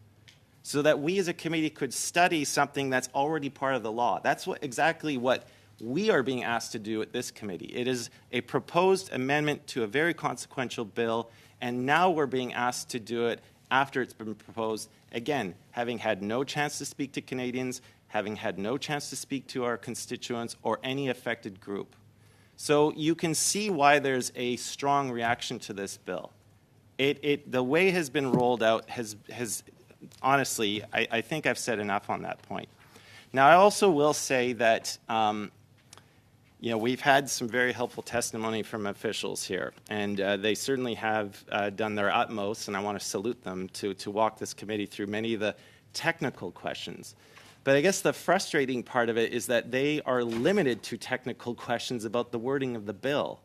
so that we as a committee could study something that's already part of the law. That's exactly what we are being asked to do at this committee. It is a proposed amendment to a very consequential bill, and now we're being asked to do it after it's been proposed, again, having had no chance to speak to Canadians, having had no chance to speak to our constituents or any affected group. So you can see why there's a strong reaction to this bill. The way it has been rolled out has honestly, I think I've said enough on that point. Now, I also will say that we've had some very helpful testimony from officials here, and they certainly have done their utmost, and I want to salute them to walk this committee through many of the technical questions. But I guess the frustrating part of it is that they are limited to technical questions about the wording of the bill.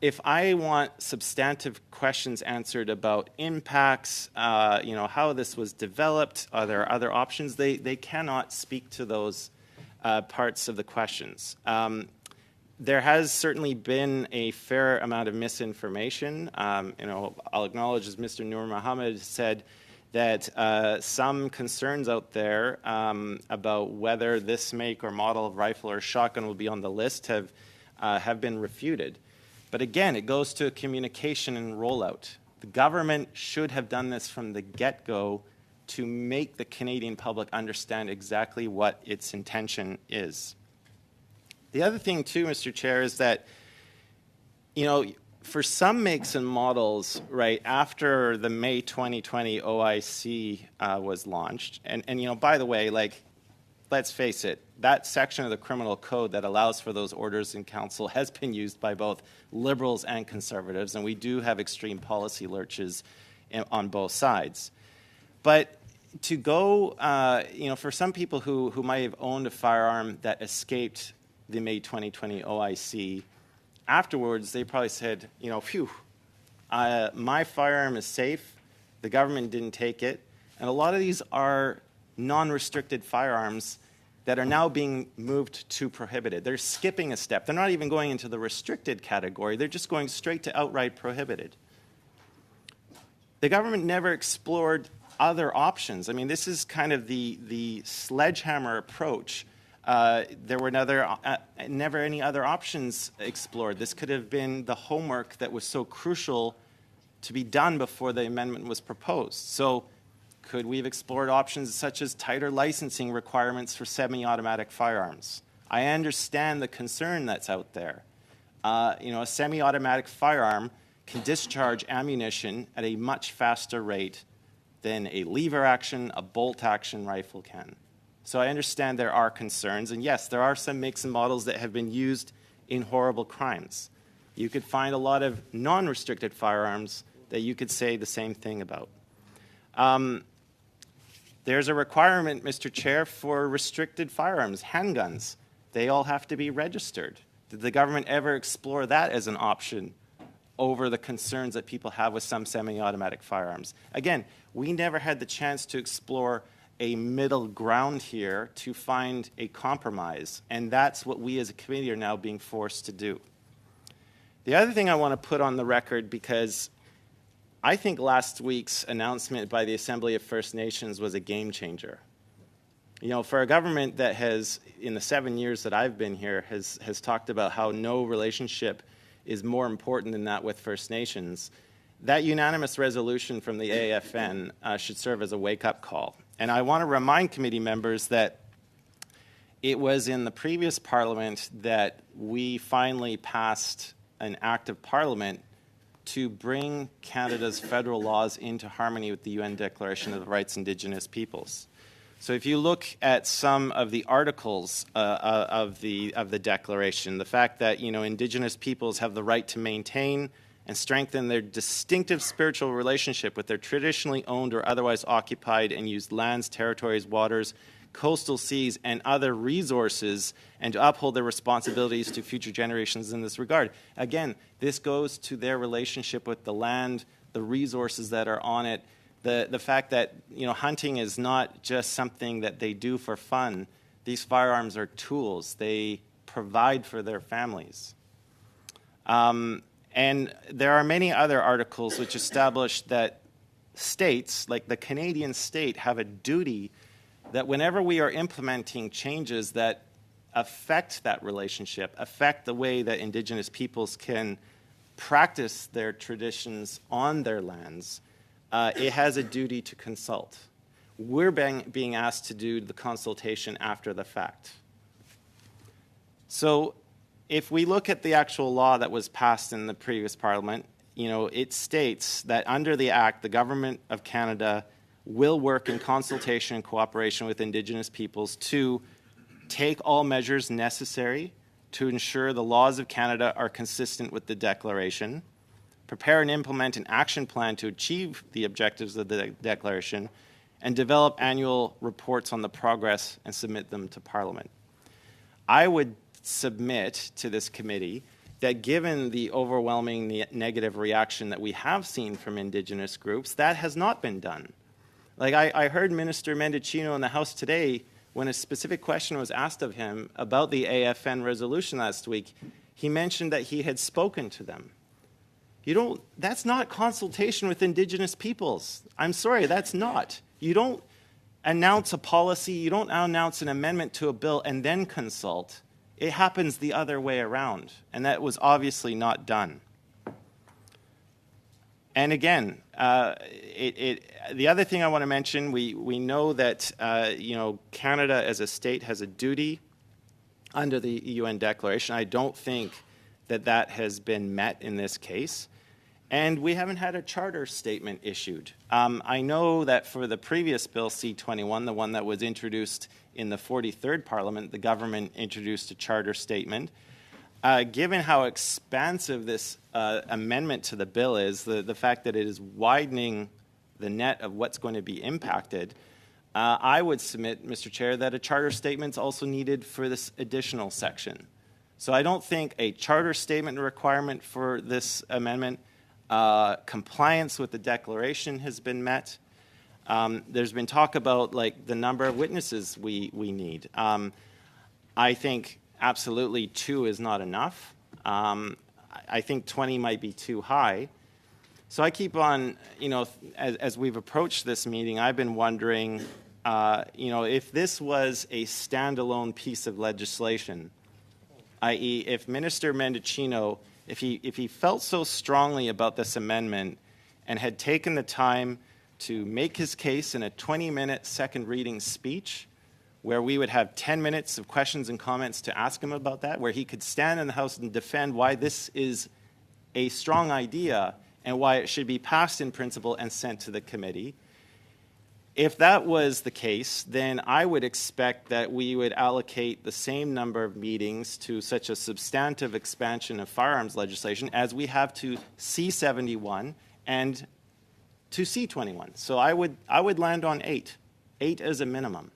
If I want substantive questions answered about impacts, how this was developed, are there other options, they cannot speak to those parts of the questions. There has certainly been a fair amount of misinformation. I'll acknowledge, as Mr. Noor Mohammed said, that some concerns out there about whether this make or model of rifle or shotgun will be on the list have been refuted. But again, it goes to communication and rollout. The government should have done this from the get-go to make the Canadian public understand exactly what its intention is. The other thing, too, Mr. Chair, is that, for some makes and models, right, after the May 2020 OIC was launched, and by the way, let's face it, that section of the criminal code that allows for those orders in council has been used by both Liberals and Conservatives, and we do have extreme policy lurches on both sides. But to go, for some people who might have owned a firearm that escaped the May 2020 OIC, afterwards they probably said, phew, my firearm is safe, the government didn't take it, and a lot of these are non-restricted firearms that are now being moved to prohibited. They're skipping a step. They're not even going into the restricted category. They're just going straight to outright prohibited. The government never explored other options. I mean, this is kind of the sledgehammer approach. There were never any other options explored. This could have been the homework that was so crucial to be done before the amendment was proposed. So could we have explored options such as tighter licensing requirements for semi-automatic firearms? I understand the concern that's out there. A semi-automatic firearm can discharge ammunition at a much faster rate than a lever action, a bolt action rifle can. So I understand there are concerns, and yes, there are some makes and models that have been used in horrible crimes. You could find a lot of non-restricted firearms that you could say the same thing about. There's a requirement, Mr. Chair, for restricted firearms, handguns. They all have to be registered. Did the government ever explore that as an option over the concerns that people have with some semi-automatic firearms? Again, we never had the chance to explore a middle ground here to find a compromise, and that's what we as a committee are now being forced to do. The other thing I want to put on the record, because I think last week's announcement by the Assembly of First Nations was a game changer. For a government that has, in the 7 years that I've been here, has talked about how no relationship is more important than that with First Nations, that unanimous resolution from the AFN should serve as a wake-up call. And I want to remind committee members that it was in the previous Parliament that we finally passed an act of Parliament to bring Canada's federal laws into harmony with the UN Declaration of the Rights of Indigenous Peoples. So if you look at some of the articles of the Declaration, the fact that Indigenous peoples have the right to maintain and strengthen their distinctive spiritual relationship with their traditionally owned or otherwise occupied and used lands, territories, waters, coastal seas, and other resources, and to uphold their responsibilities to future generations in this regard. Again, this goes to their relationship with the land, the resources that are on it, the fact that hunting is not just something that they do for fun. These firearms are tools. They provide for their families. And there are many other articles which establish that states, like the Canadian state, have a duty that whenever we are implementing changes that affect that relationship, affect the way that Indigenous peoples can practice their traditions on their lands, it has a duty to consult. We're being asked to do the consultation after the fact. So if we look at the actual law that was passed in the previous Parliament, it states that under the Act, the Government of Canada will work in consultation and cooperation with Indigenous peoples to take all measures necessary to ensure the laws of Canada are consistent with the Declaration, prepare and implement an action plan to achieve the objectives of the Declaration, and develop annual reports on the progress and submit them to Parliament. I would submit to this committee that given the overwhelming negative reaction that we have seen from Indigenous groups, that has not been done. Like I heard Minister Mendicino in the House today, when a specific question was asked of him about the AFN resolution last week, he mentioned that he had spoken to them. That's not consultation with Indigenous peoples. I'm sorry, that's not. You don't announce a policy, you don't announce an amendment to a bill and then consult. It happens the other way around, and that was obviously not done. And again, the other thing I want to mention, we know that Canada as a state has a duty under the UN Declaration. I don't think that has been met in this case. And we haven't had a charter statement issued. I know that for the previous bill, C-21, the one that was introduced in the 43rd Parliament, the government introduced a charter statement. Given how expansive this amendment to the bill is, the fact that it is widening the net of what's going to be impacted, I would submit, Mr. Chair, that a charter statement is also needed for this additional section. So I don't think a charter statement requirement for this amendment, compliance with the declaration has been met. There's been talk about like the number of witnesses we need. I think absolutely 2 is not enough. I think 20 might be too high. So I keep on, as we've approached this meeting, I've been wondering, if this was a standalone piece of legislation, i.e. if Minister Mendicino, if he felt so strongly about this amendment and had taken the time to make his case in a 20-minute second reading speech where we would have 10 minutes of questions and comments to ask him about that, where he could stand in the House and defend why this is a strong idea and why it should be passed in principle and sent to the committee. If that was the case, then I would expect that we would allocate the same number of meetings to such a substantive expansion of firearms legislation as we have to C-71 and to C-21. So I would land on 8 as a minimum.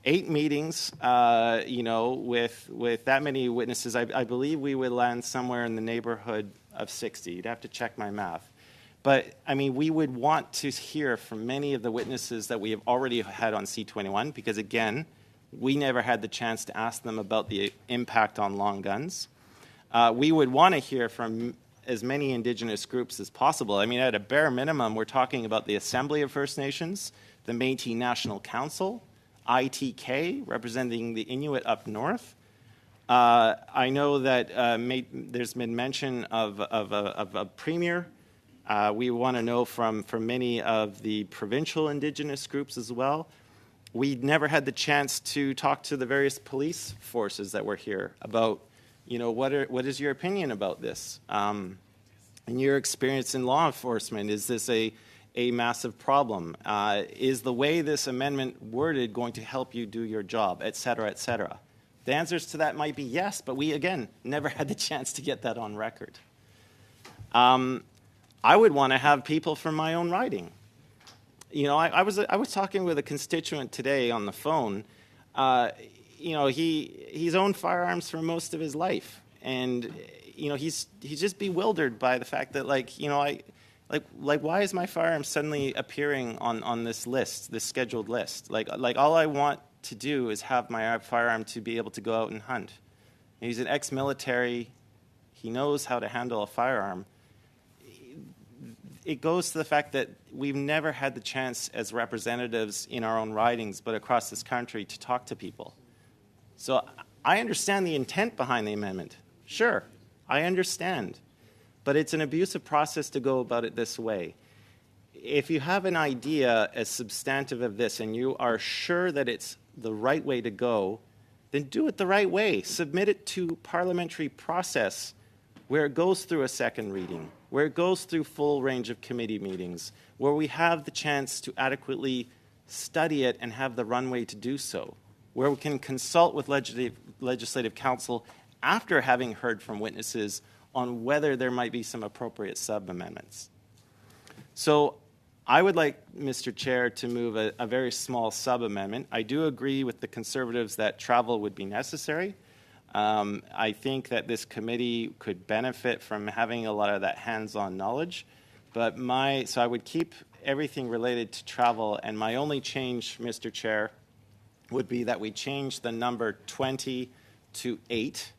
8 meetings, with that many witnesses, I believe we would land somewhere in the neighborhood of 60. You'd have to check my math. But, I mean, we would want to hear from many of the witnesses that we have already had on C-21 because, again, we never had the chance to ask them about the impact on long guns. We would want to hear from as many Indigenous groups as possible. I mean, at a bare minimum, we're talking about the Assembly of First Nations, the Métis National Council, ITK, representing the Inuit up north. I know that there's been mention of a premier. We want to know from many of the provincial Indigenous groups as well. We never had the chance to talk to the various police forces that were here about, what is your opinion about this? In your experience in law enforcement, is this a massive problem? Is the way this amendment worded going to help you do your job, et cetera, et cetera? The answers to that might be yes, but we, again, never had the chance to get that on record. I would want to have people from my own riding. I was talking with a constituent today on the phone. He's owned firearms for most of his life, and he's just bewildered by the fact that why is my firearm suddenly appearing on this list, this scheduled list? Like all I want to do is have my firearm to be able to go out and hunt. He's an ex-military. He knows how to handle a firearm. It goes to the fact that we've never had the chance as representatives in our own ridings, but across this country, to talk to people. So I understand the intent behind the amendment. Sure, I understand. But it's an abusive process to go about it this way. If you have an idea as substantive of this and you are sure that it's the right way to go, then do it the right way. Submit it to parliamentary process where it goes through a second reading. where it goes through full range of committee meetings, where we have the chance to adequately study it and have the runway to do so, where we can consult with legislative council after having heard from witnesses on whether there might be some appropriate sub-amendments. So I would like, Mr. Chair, to move a very small sub-amendment. I do agree with the Conservatives that travel would be necessary. I think that this committee could benefit from having a lot of that hands-on knowledge. But so I would keep everything related to travel, and my only change, Mr. Chair, would be that we change the number 20 to 8,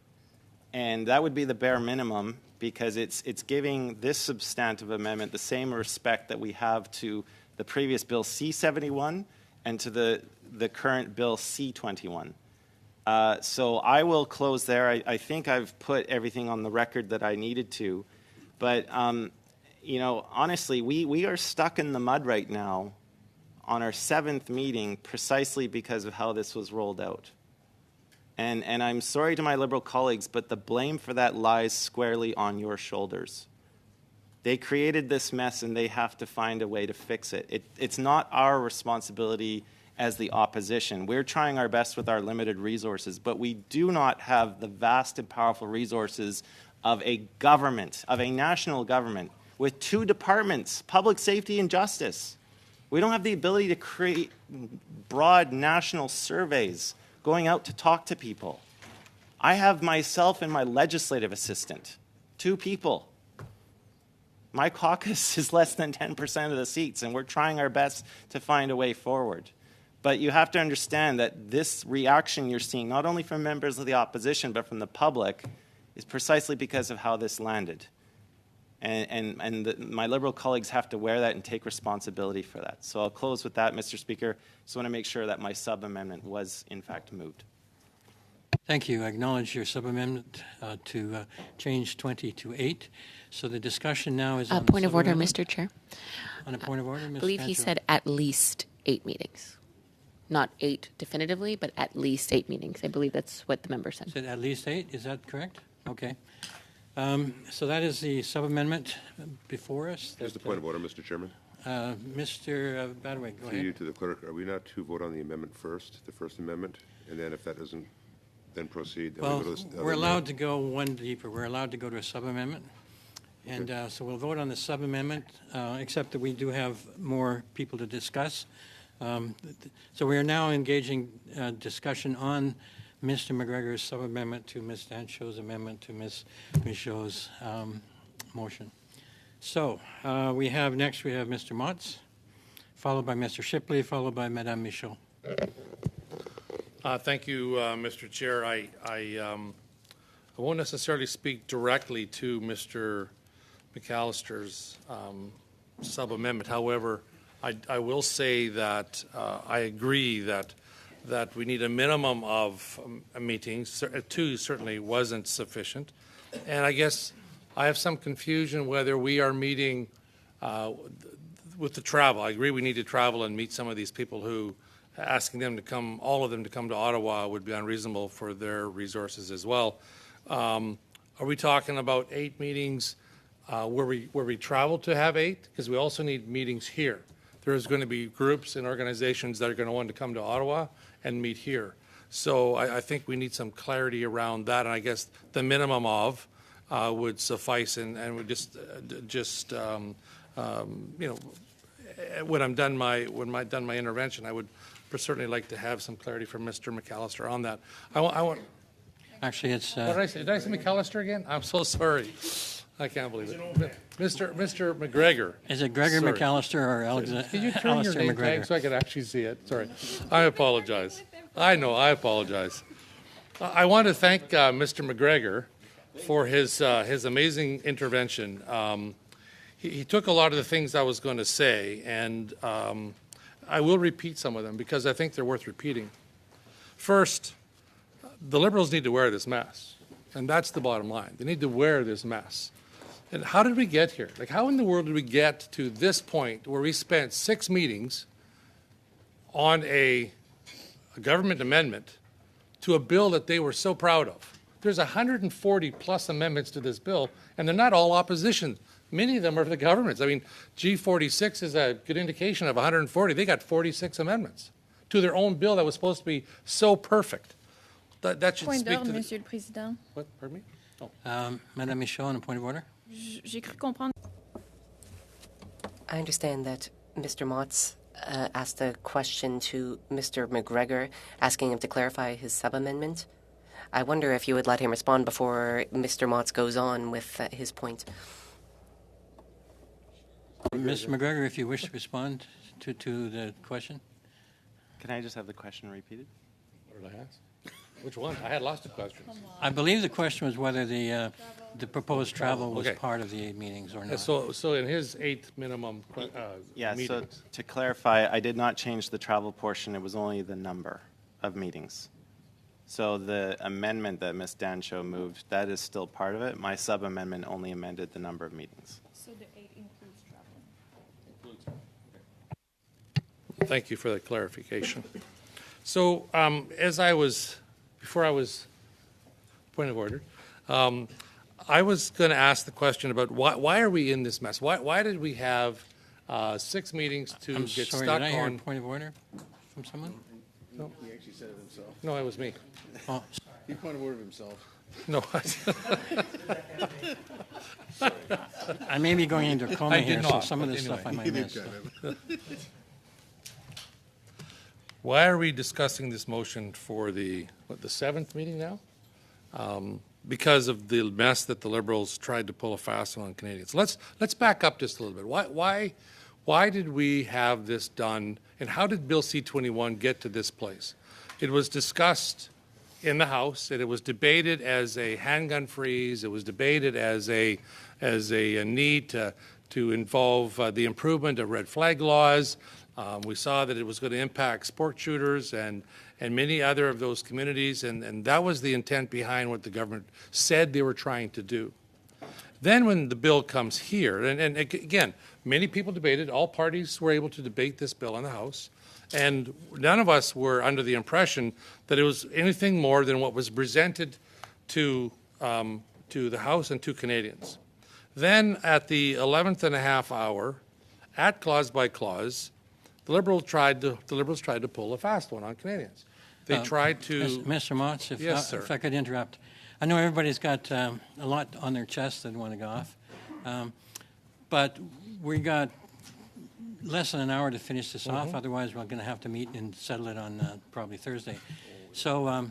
and that would be the bare minimum, because it's giving this substantive amendment the same respect that we have to the previous Bill C-71 and to the current Bill C-21. So I will close there. I think I've put everything on the record that I needed to. But, you know, honestly, we are stuck in the mud right now on our 7th meeting precisely because of how this was rolled out. And I'm sorry to my Liberal colleagues, but the blame for that lies squarely on your shoulders. They created this mess, and they have to find a way to fix it. It's not our responsibility as the opposition. We're trying our best with our limited resources, but we do not have the vast and powerful resources of a government, of a national government, with 2 departments, public safety and justice. We don't have the ability to create broad national surveys going out to talk to people. I have myself and my legislative assistant, 2 people. My caucus is less than 10% of the seats, and we're trying our best to find a way forward. But you have to understand that this reaction you're seeing, not only from members of the opposition, but from the public, is precisely because of how this landed. My Liberal colleagues have to wear that and take responsibility for that. So I'll close with that, Mr. Speaker. Just want to make sure that my sub-amendment was, in fact, moved. Thank you. I acknowledge your sub-amendment to change 20 to 8. So the discussion now is on Point of order, Mr. Chair. On a point of order, Ms. I believe he said at least 8 meetings. Not 8 definitively, but at least 8 meetings. I believe that's what the member said. Said at least 8, is that correct? Okay. So that is the sub-amendment before us. Just a point of order, Mr. Chairman. Mr. Badaway, go To you, ahead. to the clerk, are we not to vote on the amendment first, the first amendment, and then if that doesn't, then proceed? Then Well, we go to this other we're allowed amendment? to go one deeper. We're allowed to go to a sub-amendment. And so we'll vote on the sub-amendment, except that we do have more people to discuss. So we are now engaging discussion on Mr. McGregor's sub-amendment to Ms. Dancho's amendment to Ms. Michaud's motion. So we have Mr. Motz, followed by Mr. Shipley, followed by Madame Michaud. Thank you, Mr. Chair. I won't necessarily speak directly to Mr. McAllister's sub-amendment. However, I will say that I agree that we need a minimum of meetings. 2 certainly wasn't sufficient. And I guess I have some confusion whether we are meeting with the travel. I agree we need to travel and meet some of these people who asking them to come, all of them to come to Ottawa would be unreasonable for their resources as well. Are we talking about 8 meetings where we travel to have 8? Because we also need meetings here. There's going to be groups and organizations that are going to want to come to Ottawa and meet here. So I think we need some clarity around that, and I guess the minimum of would suffice, and would just you know, when I'm done my intervention, I would certainly like to have some clarity from Mr. McAllister on that. I want. Actually, it's... What did I say? Did I say McAllister again? I'm so sorry. I can't believe it. Mr. McGregor. Is it Gregor Sorry. McAllister or Alexander Can you turn your name tag McGregor? so I can actually see it? Sorry. I apologize. I know, I apologize. I want to thank Mr. McGregor for his amazing intervention. He took a lot of the things I was going to say, and I will repeat some of them because I think they're worth repeating. First, the Liberals need to wear this mask, and that's the bottom line. They need to wear this mask. And how did we get here? Like, how in the world did we get to this point where we spent 6 meetings on a government amendment to a bill that they were so proud of? There's 140 plus amendments to this bill, and they're not all opposition Many of them are the government's. I mean, G46 is a good indication of 140. They got 46 amendments to their own bill that was supposed to be so perfect. That should Point speak d'ordre, to the... Monsieur le Président. What, pardon me? Oh. Madame Michaud, on a point of order. J'ai cru comprendre. I understand that Mr. Motz asked a question to Mr. McGregor, asking him to clarify his sub-amendment. I wonder if you would let him respond before Mr. Motz goes on with his point. Mr. McGregor, if you wish to respond to the question. Can I just have the question repeated? What did I ask? Which one? I had lots of questions. I believe the question was whether the proposed travel was Okay. part of the 8 meetings or not. So in his 8 minimum Yeah, so meetings. to clarify, I did not change the travel portion. It was only the number of meetings. So the amendment that Ms. Dancho moved, that is still part of it. My sub-amendment only amended the number of meetings. So the 8 includes travel. Thank you for that clarification. So before I was, point of order, I was going to ask the question about why are we in this mess? Why did we have 6 meetings to I'm get sorry, stuck did I hear a on? point of order from someone? No. He actually said it himself. No, it was me. Oh, He point of order himself. No. I may be going into a coma I did here, so not, some of but this stuff I anyway. might miss. Why are we discussing this motion for the 7th meeting now? Because of the mess that the Liberals tried to pull a fast one on Canadians. Let's back up just a little bit. Why did we have this done, and how did Bill C-21 get to this place? It was discussed in the House, and it was debated as a handgun freeze. It was debated as a need to involve the improvement of red flag laws. We saw that it was going to impact sport shooters and many other of those communities, and that was the intent behind what the government said they were trying to do. Then when the bill comes here, and again, many people debated, all parties were able to debate this bill in the House, and none of us were under the impression that it was anything more than what was presented to the House and to Canadians. Then at the 11th and a half hour, at clause by clause, the Liberals tried to pull a fast one on Canadians. They tried to... Mr. Motz, Yes, sir. if I could interrupt. I know everybody's got a lot on their chest that want to go off, but we got less than an hour to finish this off. Otherwise, we're going to have to meet and settle it on probably Thursday. So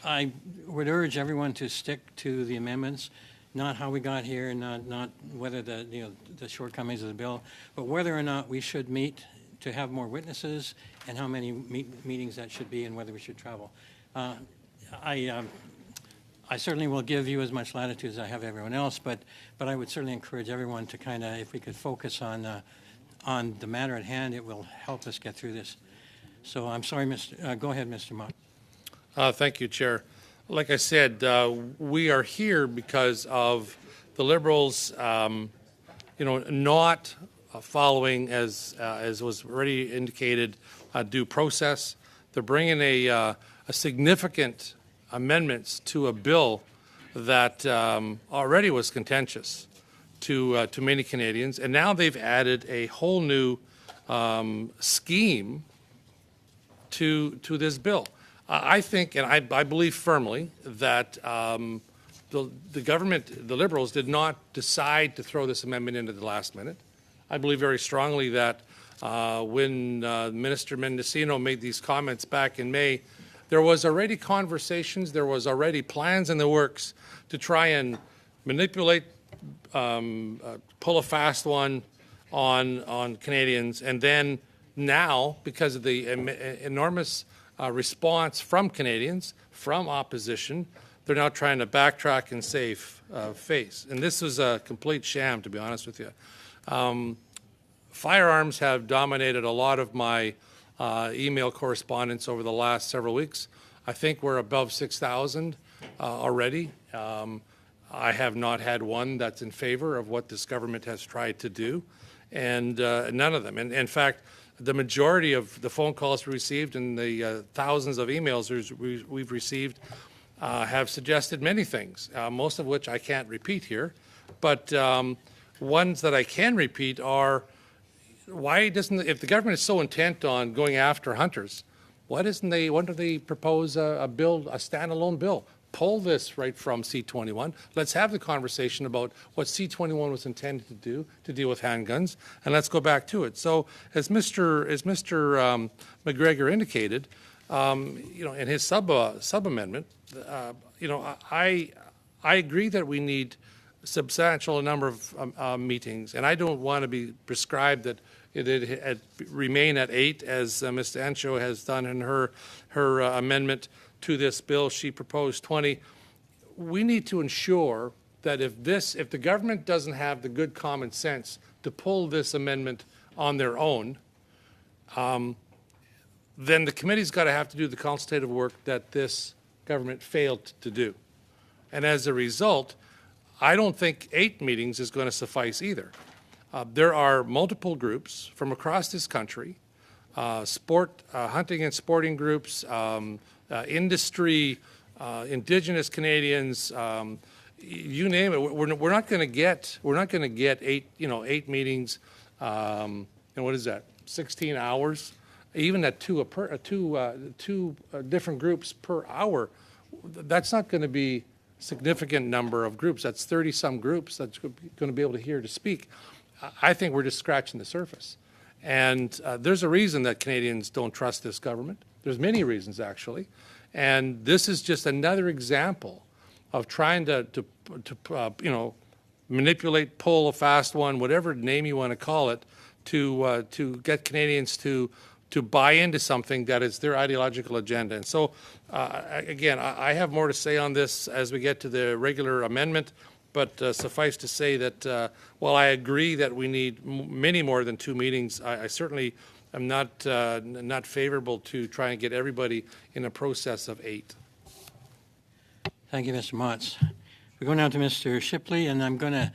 I would urge everyone to stick to the amendments, not how we got here, not whether the shortcomings of the bill, but whether or not we should meet to have more witnesses and how many meetings that should be and whether we should travel. I certainly will give you as much latitude as I have everyone else, but I would certainly encourage everyone to kind of, if we could focus on the matter at hand, it will help us get through this. So I'm sorry, go ahead, Mr. Mott. Thank you, Chair. Like I said, we are here because of the Liberals, not following, as was already indicated, due process. They're bringing a significant amendments to a bill that already was contentious to many Canadians, and now they've added a whole new scheme to this bill. I think, and I believe firmly, that the government, the Liberals, did not decide to throw this amendment into the last minute. I believe very strongly that when Minister Mendocino made these comments back in May, there was already conversations, there was already plans in the works to try and manipulate, pull a fast one on Canadians, and then now, because of the enormous response from Canadians, from opposition, they're now trying to backtrack and save face. And this is a complete sham, to be honest with you. Firearms have dominated a lot of my email correspondence over the last several weeks. I think we're above 6,000 already. I have not had one that's in favor of what this government has tried to do, and none of them. And in fact, the majority of the phone calls we received and the thousands of emails we've received have suggested many things, most of which I can't repeat here. But ones that I can repeat are, why doesn't, if the government is so intent on going after hunters, why don't they propose a bill, a standalone bill? Pull this right from C21. Let's have the conversation about what C21 was intended to do to deal with handguns, and let's go back to it. So, as Mr. McGregor indicated, in his sub amendment, I agree that we need substantial number of meetings, and I don't want to be prescribed that it remain at 8, as Ms. Ancho has done in her amendment to this bill. She proposed 20. We need to ensure that if the government doesn't have the good common sense to pull this amendment on their own, then the committee's got to have to do the consultative work that this government failed to do. And as a result, I don't think 8 meetings is going to suffice either. There are multiple groups from across this country, hunting and sporting groups, industry, Indigenous Canadians, you name it. We're not going to get 8 meetings. And what is that? 16 hours, even at two different groups per hour. That's not going to be significant number of groups. That's 30-some groups that's going to be able to hear to speak. I think we're just scratching the surface. And there's a reason that Canadians don't trust this government. There's many reasons, actually. And this is just another example of trying to manipulate, pull a fast one, whatever name you want to call it, to get Canadians to buy into something that is their ideological agenda. And so, again, I have more to say on this as we get to the regular amendment, but suffice to say that while I agree that we need many more than 2 meetings, I certainly am not favorable to try and get everybody in a process of 8. Thank you, Mr. Motz. We go now to Mr. Shipley, and I'm going to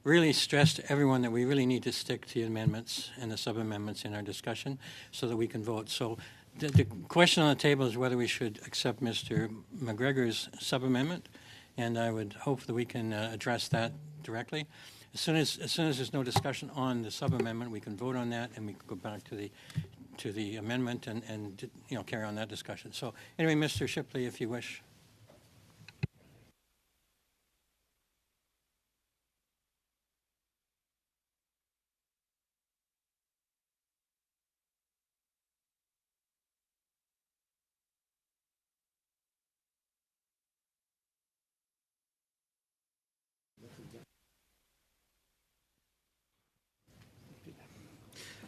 really stress to everyone that we really need to stick to the amendments and the sub-amendments in our discussion so that we can vote. So the question on the table is whether we should accept Mr. McGregor's sub-amendment, and I would hope that we can address that directly. As soon as there's no discussion on the sub-amendment, we can vote on that, and we can go back to the amendment and carry on that discussion. So anyway, Mr. Shipley, if you wish.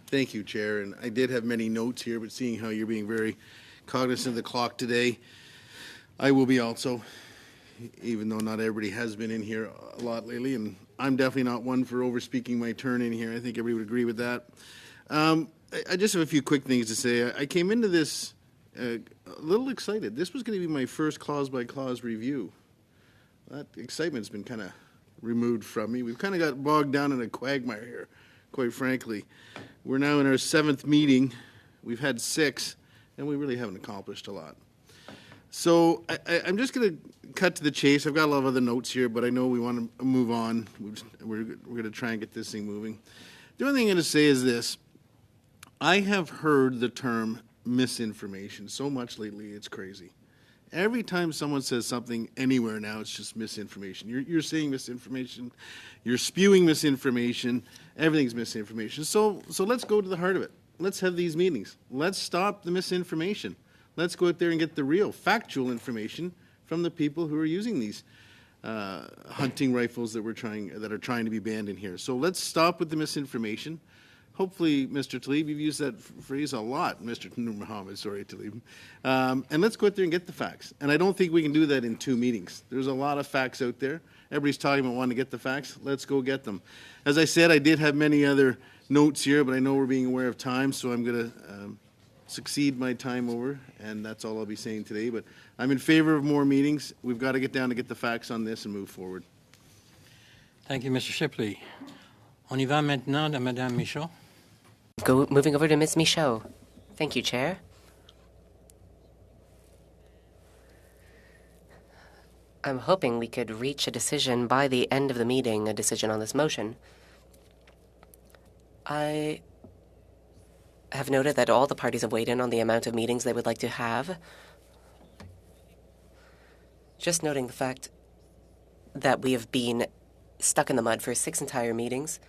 Thank you, Chair. And I did have many notes here, but seeing how you're being very cognizant of the clock today, I will be also, even though not everybody has been in here a lot lately, and I'm definitely not one for over-speaking my turn in here. I think everybody would agree with that. I just have a few quick things to say. I came into this a little excited. This was going to be my first clause-by-clause review. That excitement's been kind of removed from me. We've kind of got bogged down in a quagmire here, quite frankly. We're now in our 7th meeting. We've had 6, and we really haven't accomplished a lot. So I'm just going to cut to the chase. I've got a lot of other notes here, but I know we want to move on. We're going to try and get this thing moving. The only thing I'm going to say is this. I have heard the term misinformation so much lately, it's crazy. Every time someone says something anywhere now, it's just misinformation. You're saying misinformation. You're spewing misinformation. Everything's misinformation. So let's go to the heart of it. Let's have these meetings. Let's stop the misinformation. Let's go out there and get the real factual information from the people who are using these hunting rifles that are trying to be banned in here. So let's stop with the misinformation. Hopefully, Mr. Tlaib, you've used that phrase a lot, Mr. Nur Mohammed, sorry, Tlaib. And let's go out there and get the facts. And I don't think we can do that in 2 meetings. There's a lot of facts out there. Everybody's talking about wanting to get the facts. Let's go get them. As I said, I did have many other notes here, but I know we're being aware of time, so I'm going to succeed my time over, and that's all I'll be saying today. But I'm in favor of more meetings. We've got to get down to get the facts on this and move forward. Thank you, Mr. Shipley. On y va maintenant de Madame Michaud. Moving over to Ms. Michaud. Thank you, Chair. I'm hoping we could reach a decision by the end of the meeting, a decision on this motion. I have noted that all the parties have weighed in on the amount of meetings they would like to have. Just noting the fact that we have been stuck in the mud for 6 entire meetings,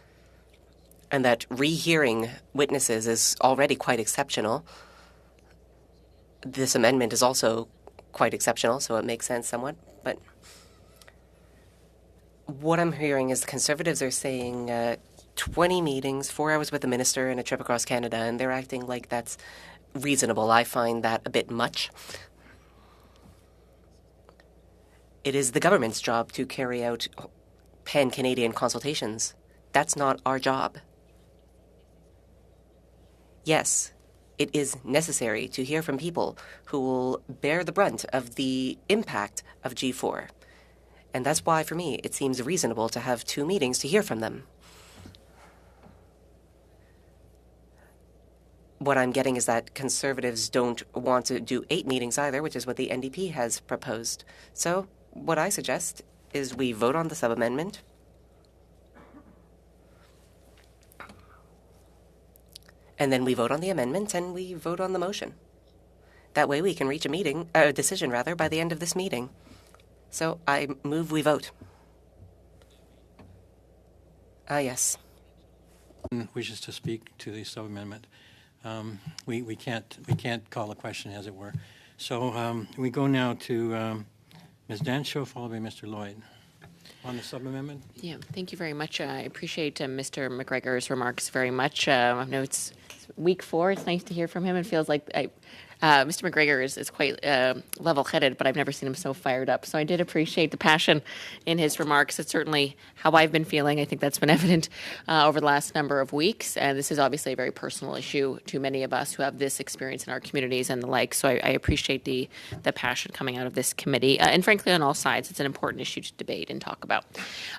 and that rehearing witnesses is already quite exceptional. This amendment is also quite exceptional, so it makes sense somewhat. But what I'm hearing is the Conservatives are saying 20 meetings, 4 hours with the minister, and a trip across Canada, and they're acting like that's reasonable. I find that a bit much. It is the government's job to carry out pan-Canadian consultations. That's not our job. Yes, it is necessary to hear from people who will bear the brunt of the impact of G4. And that's why, for me, it seems reasonable to have 2 meetings to hear from them. What I'm getting is that Conservatives don't want to do 8 meetings either, which is what the NDP has proposed. So what I suggest is we vote on the sub-amendment. And then we vote on the amendment and we vote on the motion. That way we can reach a decision by the end of this meeting. So I move we vote. Yes. Wishes to speak to the sub-amendment. We can't call a question, as it were. So we go now to Ms. Dancho, followed by Mr. Lloyd. On the sub-amendment? Yeah, thank you very much. I appreciate Mr. McGregor's remarks very much. I know it's week 4. It's nice to hear from him. It feels like Mr. McGregor is quite level-headed, but I've never seen him so fired up. So I did appreciate the passion in his remarks. It's certainly how I've been feeling. I think that's been evident over the last number of weeks. And this is obviously a very personal issue to many of us who have this experience in our communities and the like. So I appreciate the passion coming out of this committee. And frankly, on all sides, it's an important issue to debate and talk about.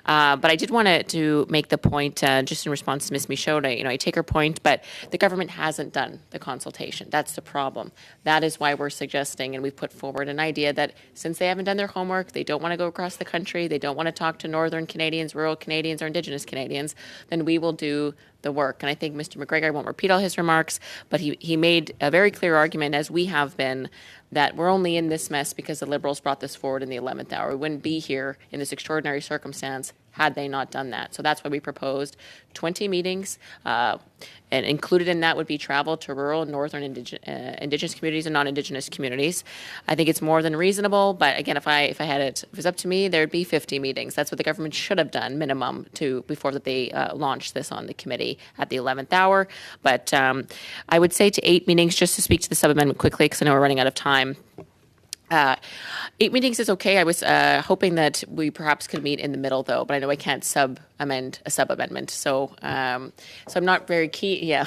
But I did want to make the point, just in response to Ms. Michaud, I take her point, but the government hasn't done the consultation. That's the problem. That is why we're suggesting, and we've put forward an idea that since they haven't done their homework, they don't want to go across the country, they don't want to talk to Northern Canadians, rural Canadians, or Indigenous Canadians, then we will do the work. And I think Mr. McGregor, I won't repeat all his remarks, but he made a very clear argument, as we have been, that we're only in this mess because the Liberals brought this forward in the 11th hour. We wouldn't be here in this extraordinary circumstance had they not done that. So that's why we proposed 20 meetings, and included in that would be travel to rural and northern Indigenous communities and non-Indigenous communities. I think it's more than reasonable, but again, if it was up to me, there'd be 50 meetings. That's what the government should have done, minimum, before that they launched this on the committee at the 11th hour. But I would say to 8 meetings, just to speak to the sub-amendment quickly, because I know we're running out of time. 8 meetings is okay. I was hoping that we perhaps could meet in the middle, though, but I know I can't amend a sub-amendment. So I'm not very keen. Yeah,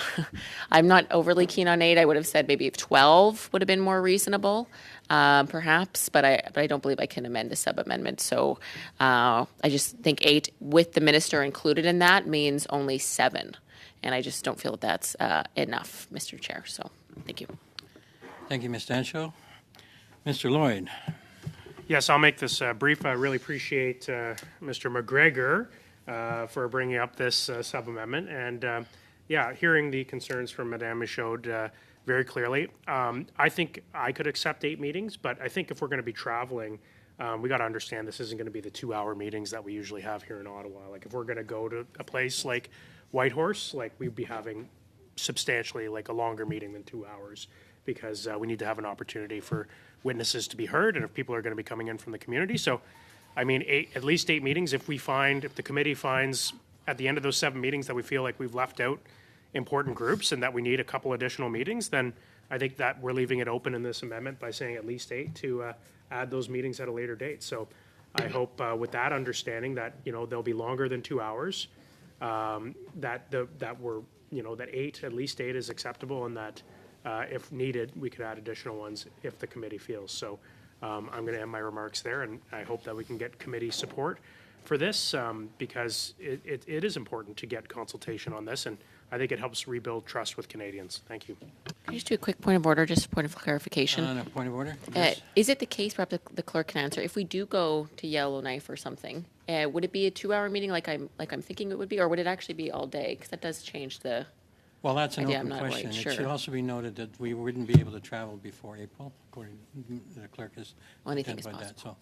I'm not overly keen on 8. I would have said maybe if 12 would have been more reasonable, perhaps, but I don't believe I can amend a sub-amendment. So I just think 8 with the minister included in that means only 7. And I just don't feel that that's enough, Mr. Chair. So thank you. Thank you, Ms. Dancho. Mr. Lloyd. Yes, I'll make this brief. I really appreciate Mr. McGregor for bringing up this sub-amendment. And hearing the concerns from Madame Michaud very clearly. I think I could accept 8 meetings, but I think if we're going to be traveling, we got to understand this isn't going to be the 2-hour meetings that we usually have here in Ottawa. Like if we're going to go to a place like Whitehorse, like we'd be having substantially like a longer meeting than 2 hours, because we need to have an opportunity for witnesses to be heard, and if people are going to be coming in from the community. So, I mean, at least 8 meetings. If the committee finds at the end of those 7 meetings that we feel like we've left out important groups and that we need a couple additional meetings, then I think that we're leaving it open in this amendment by saying at least 8 to add those meetings at a later date. So I hope with that understanding that, they'll be longer than 2 hours, that 8, at least 8 is acceptable, and that if needed, we could add additional ones if the committee feels. So I'm going to end my remarks there, and I hope that we can get committee support for this, because it is important to get consultation on this. And I think it helps rebuild trust with Canadians. Thank you. Can I just do a quick point of order, just a point of clarification? On a point of order? Yes. Is it the case, perhaps the clerk can answer, if we do go to Yellowknife or something, would it be a 2-hour meeting like I'm thinking it would be, or would it actually be all day? Because that does change the. Well, that's an idea, open I'm not question. quite It should sure. also be noted that we wouldn't be able to travel before April, according to the clerk is Well, anything is identified that. possible.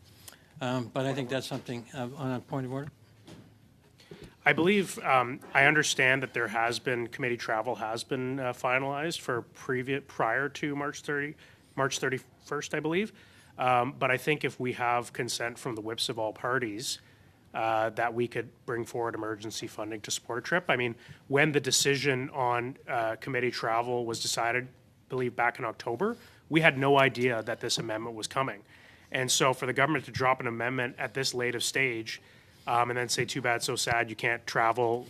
So, but I think that's something on a point of order. I believe, I understand that there has been, committee travel has been finalized for prior to March 31st, I believe. But I think if we have consent from the whips of all parties, that we could bring forward emergency funding to support a trip. I mean, when the decision on committee travel was decided, I believe back in October, we had no idea that this amendment was coming. And so for the government to drop an amendment at this late of stage, and then say, too bad, so sad, you can't travel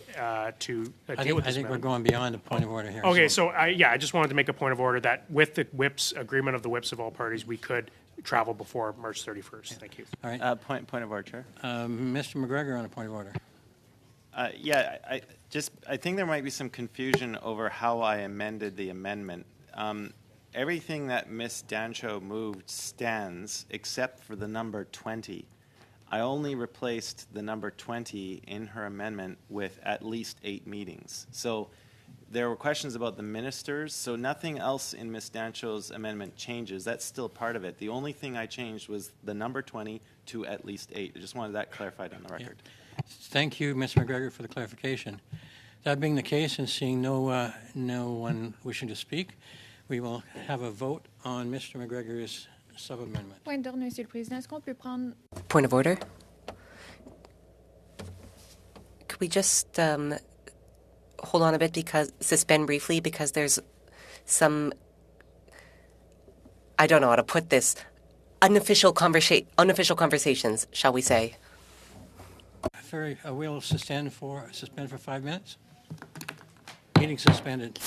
to deal with I this think we're amendment. going beyond the point of order here. Okay, so I just wanted to make a point of order that with the whips, agreement of the whips of all parties, we could travel before March 31st. Thank you. All right. Point of order, Chair. Mr. McGregor on a point of order. Yeah, I think there might be some confusion over how I amended the amendment. Everything that Ms. Dancho moved stands except for the number 20. I only replaced the number 20 in her amendment with at least 8 meetings. So there were questions about the ministers, so nothing else in Ms. Dancho's amendment changes. That's still part of it. The only thing I changed was the number 20 to at least 8. I just wanted that clarified on the record. Thank you, Ms. McGregor, for the clarification. That being the case, and seeing no one wishing to speak, we will have a vote on Mr. McGregor's sub-amendment. Point d'ordre, Monsieur le Président. Est-ce qu'on peut prendre Point of order. Could we just hold on a bit, because suspend briefly, because there's some, I don't know how to put this, unofficial conversations, shall we say? We'll suspend for 5 minutes. Meeting suspended.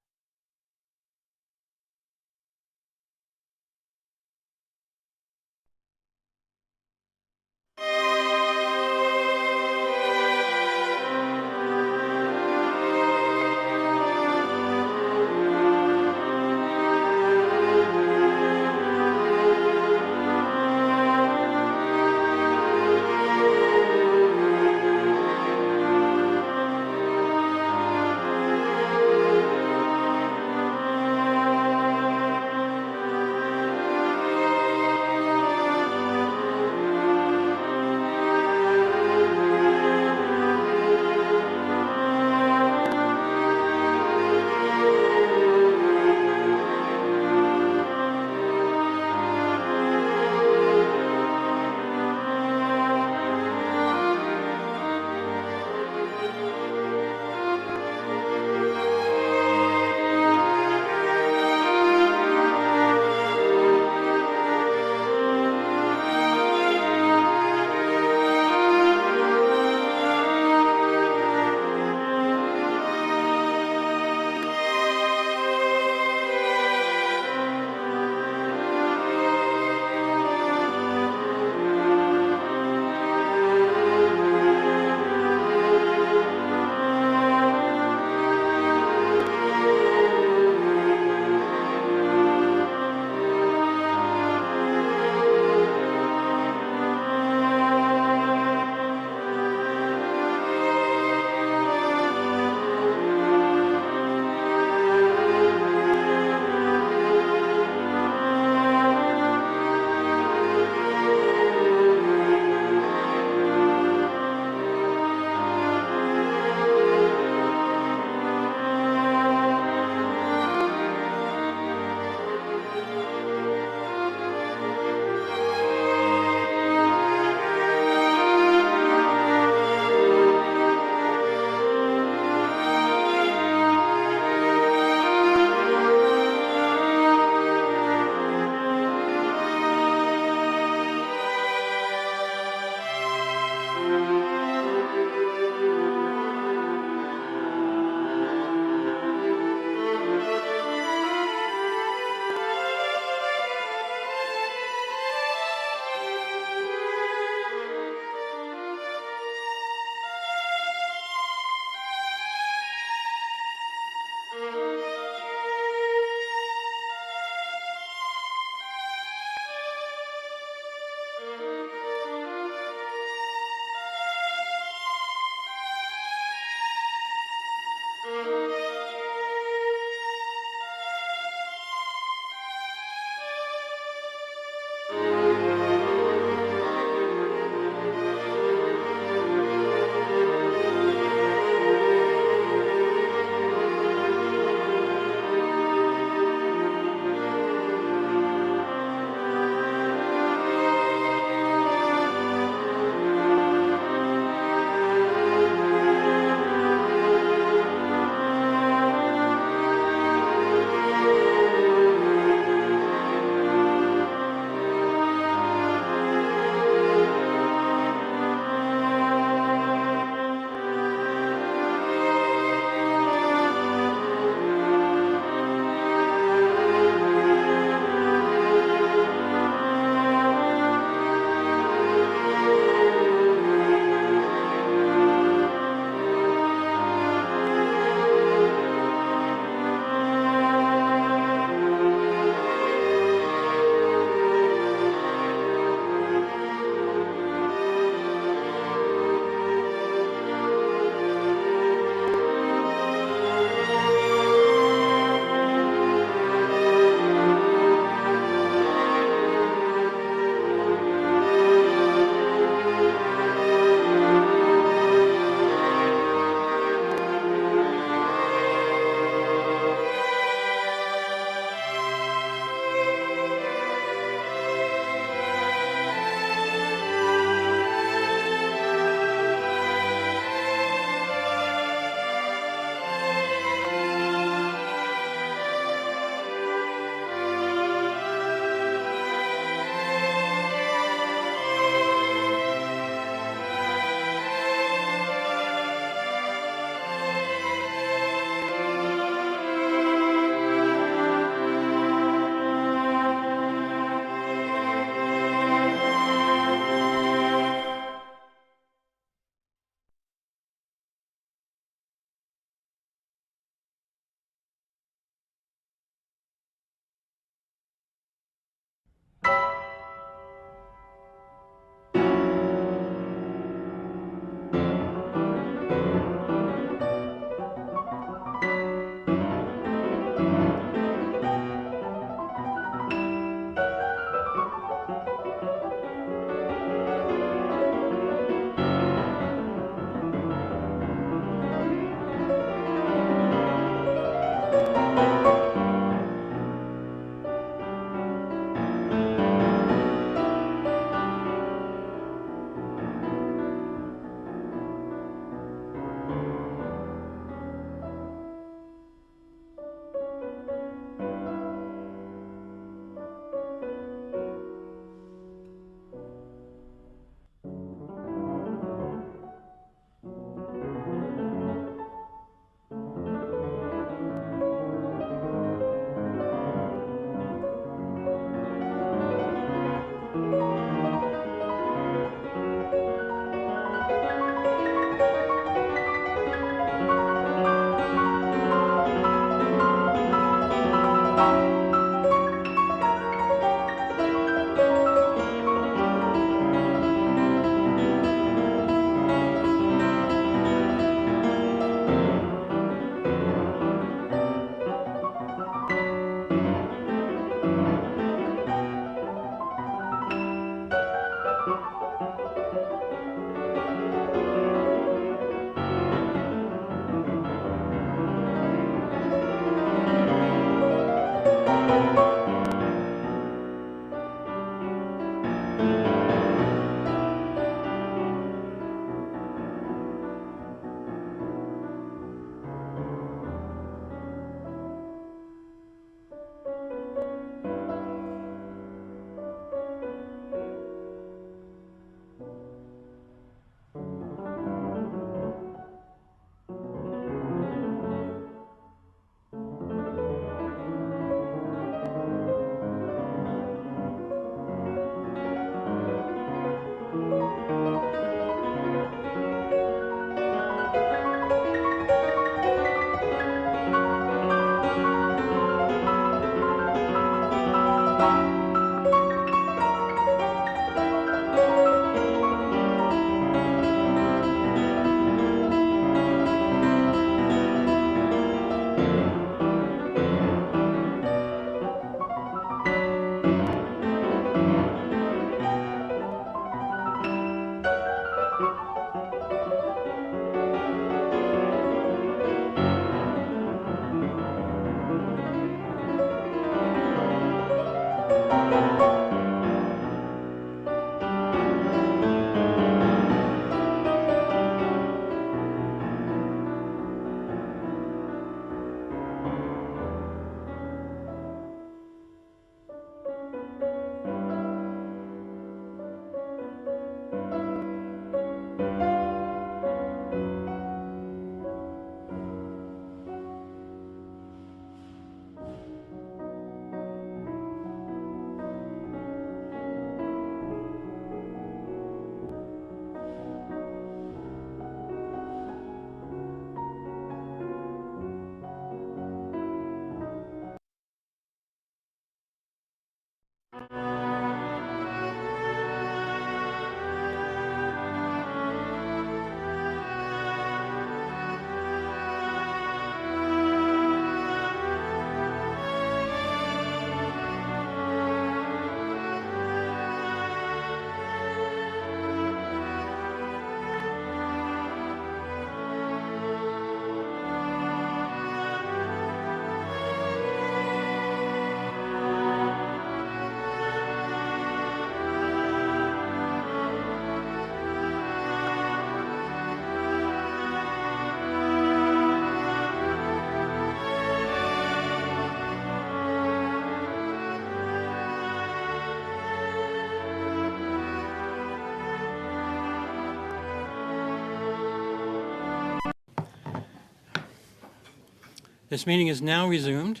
This meeting is now resumed.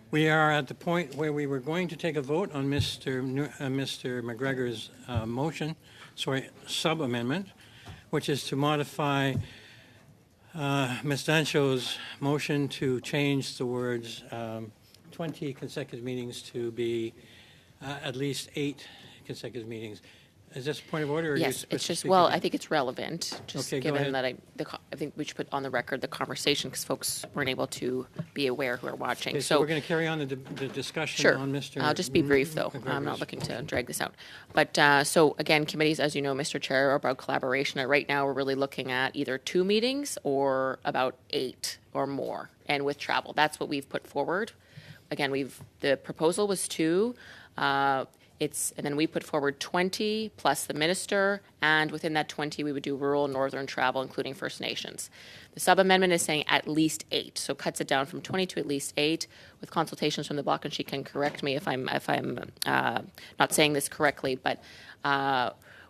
We are at the point where we were going to take a vote on Mr. McGregor's sub-amendment, which is to modify Ms. Dancho's motion to change the words 20 consecutive meetings to be at least 8 consecutive meetings. Is this a point of order? Or Yes, it's just, well, I think it's relevant, just Okay, go given ahead. that I think we should put on the record the conversation because folks weren't able to be aware who are watching. Okay, so we're going to carry on the discussion Sure. on Mr. I'll just be brief, though. I'm McGregor's not looking to drag this out. But so, again, committees, as you know, Mr. Chair, are about collaboration. Right now, we're really looking at either 2 meetings or about 8 or more, and with travel. That's what we've put forward. Again, the proposal was 2. And then we put forward 20 plus the minister, and within that 20, we would do rural and northern travel, including First Nations. The sub-amendment is saying at least 8, so cuts it down from 20 to at least 8, with consultations from the bloc, and she can correct me if I'm not saying this correctly, but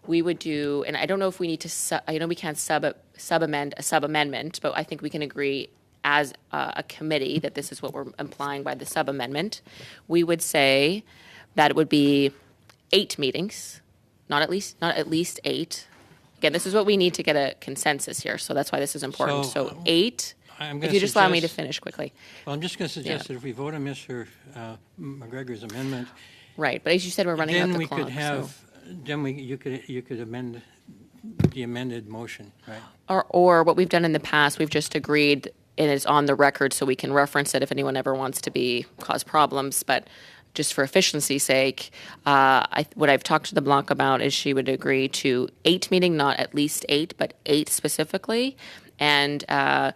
we would do, and I don't know if we need to, I know we can't sub-amend a sub-amendment, but I think we can agree as a committee that this is what we're implying by the sub-amendment. We would say that it would be 8 meetings, not at least 8. Again, this is what we need to get a consensus here, so that's why this is important. So 8. If you just allow me to finish quickly. Well, I'm just going to suggest that if we vote on Mr. McGregor's amendment, right? But as you said, we're running out the clock. Then we could have. Then you could amend the amended motion, right? Or what we've done in the past, we've just agreed, and it's on the record, so we can reference it if anyone ever wants to cause problems, but. Just for efficiency's sake, what I've talked to the bloc about is she would agree to 8 meeting, not at least 8, but 8 specifically. And we're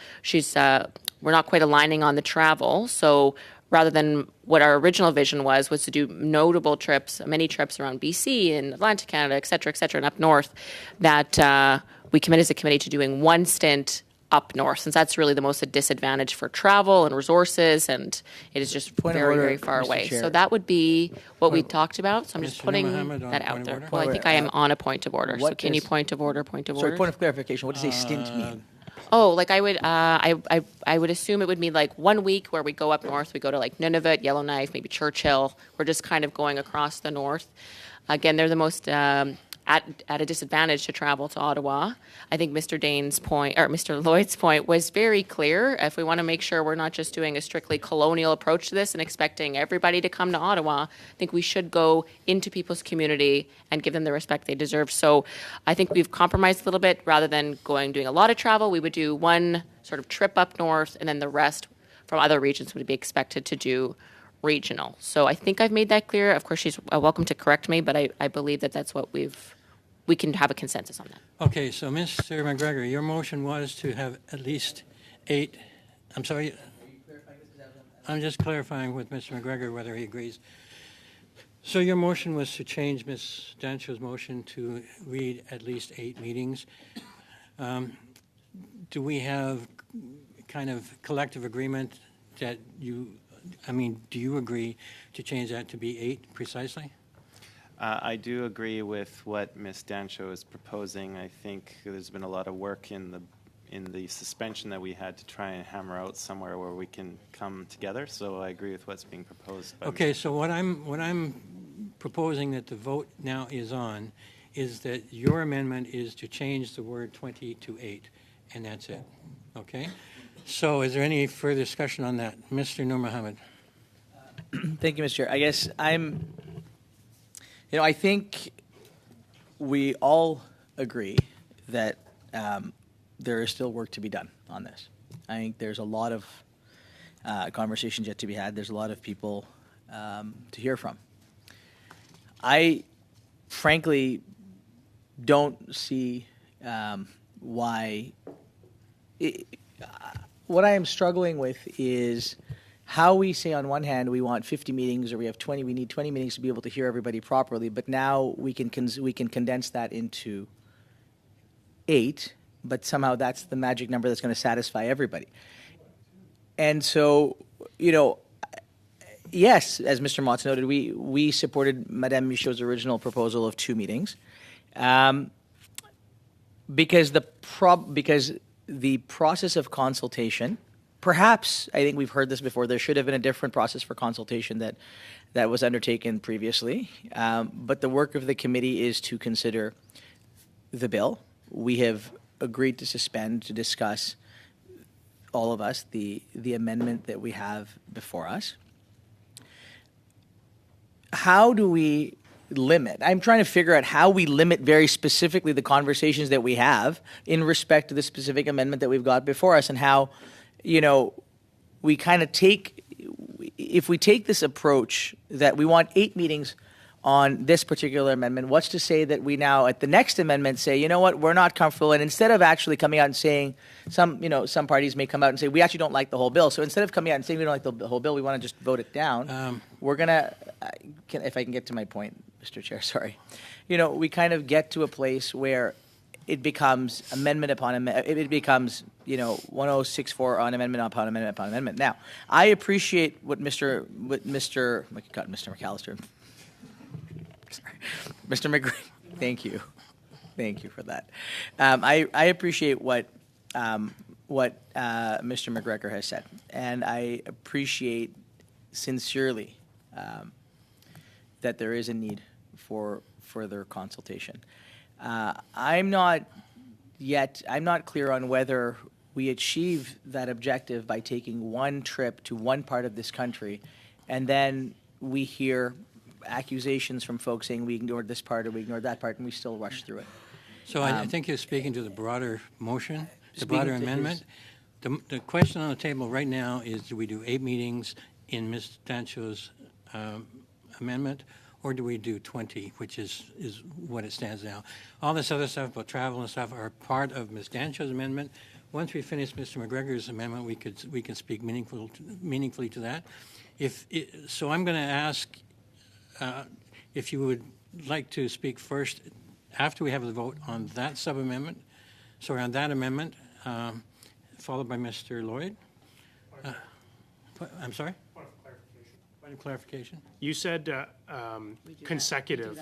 not quite aligning on the travel. So rather than what our original vision was to do notable trips, many trips around BC and Atlantic Canada, et cetera, and up north, that we commit as a committee to doing 1 stint up north, since that's really the most disadvantage for travel and resources, and it is just very far away. So that would be what we talked about. So I'm just putting that out there. Well, I think I am on a point of order. So can you point of order? Sorry, point of clarification. What does a stint mean? Oh, like I would assume it would mean like 1 week where we go up north. We go to like Nunavut, Yellowknife, maybe Churchill. We're just kind of going across the north. Again, they're the most at a disadvantage to travel to Ottawa. I think Mr. Dane's point, or Mr. Lloyd's point, was very clear. If we want to make sure we're not just doing a strictly colonial approach to this and expecting everybody to come to Ottawa, I think we should go into people's community and give them the respect they deserve. So I think we've compromised a little bit. Rather than doing a lot of travel, we would do 1 sort of trip up north, and then the rest from other regions would be expected to do regional. So I think I've made that clear. Of course, she's welcome to correct me, but I believe that that's what we can have a consensus on that. Okay, so Mr. McGregor, your motion was to have at least 8, I'm sorry. I'm just clarifying with Mr. McGregor whether he agrees. So your motion was to change Ms. Dancho's motion to read at least 8 meetings. Do we have kind of collective agreement that do you agree to change that to be 8 precisely? I do agree with what Ms. Dancho is proposing. I think there's been a lot of work in the suspension that we had to try and hammer out somewhere where we can come together. So I agree with what's being proposed. Okay, so what I'm proposing that the vote now is on is that your amendment is to change the word 20 to 8, and that's it. Okay? So is there any further discussion on that? Mr. Nur Mohammed. Thank you, Mr. Chair. I guess I think we all agree that there is still work to be done on this. I think there's a lot of conversations yet to be had. There's a lot of people to hear from. I frankly don't see why. What I am struggling with is how we say on one hand we want 50 meetings or we need 20 meetings to be able to hear everybody properly, but now we can condense that into 8, but somehow that's the magic number that's going to satisfy everybody. And so, yes, as Mr. Motz noted, we supported Madame Michaud's original proposal of 2 meetings, because the process of consultation. Perhaps, I think we've heard this before, there should have been a different process for consultation that was undertaken previously. But the work of the committee is to consider the bill. We have agreed to suspend to discuss, all of us, the amendment that we have before us. How do we limit? I'm trying to figure out how we limit very specifically the conversations that we have in respect to the specific amendment that we've got before us, and how we kind of if we take this approach that we want 8 meetings on this particular amendment, what's to say that we now at the next amendment say, you know what, we're not comfortable, and instead of actually coming out and saying, some parties may come out and say, we actually don't like the whole bill. So instead of coming out and saying we don't like the whole bill, we want to just vote it down. We're going to, if I can get to my point, Mr. Chair, sorry. We kind of get to a place where it becomes amendment upon amendment. It becomes 1064 on amendment upon amendment upon amendment. Now, I appreciate what Mr. McAllister. Sorry, Mr. McGregor. Thank you for that. I appreciate what Mr. McGregor has said, and I appreciate sincerely that there is a need for further consultation. I'm not clear on whether we achieve that objective by taking one trip to one part of this country, and then we hear accusations from folks saying we ignored this part or we ignored that part, and we still rush through it. So I think you're speaking to the broader motion, the broader amendment. The question on the table right now is, do we do 8 meetings in Ms. Dancho's amendment, or do we do 20, which is what it stands now? All this other stuff about travel and stuff are part of Ms. Dancho's amendment. Once we finish Mr. McGregor's amendment, we can speak meaningfully to that. So I'm going to ask if you would like to speak first after we have the vote on that sub-amendment, on that amendment, followed by Mr. Lloyd. I'm sorry? Point of clarification. You said consecutive.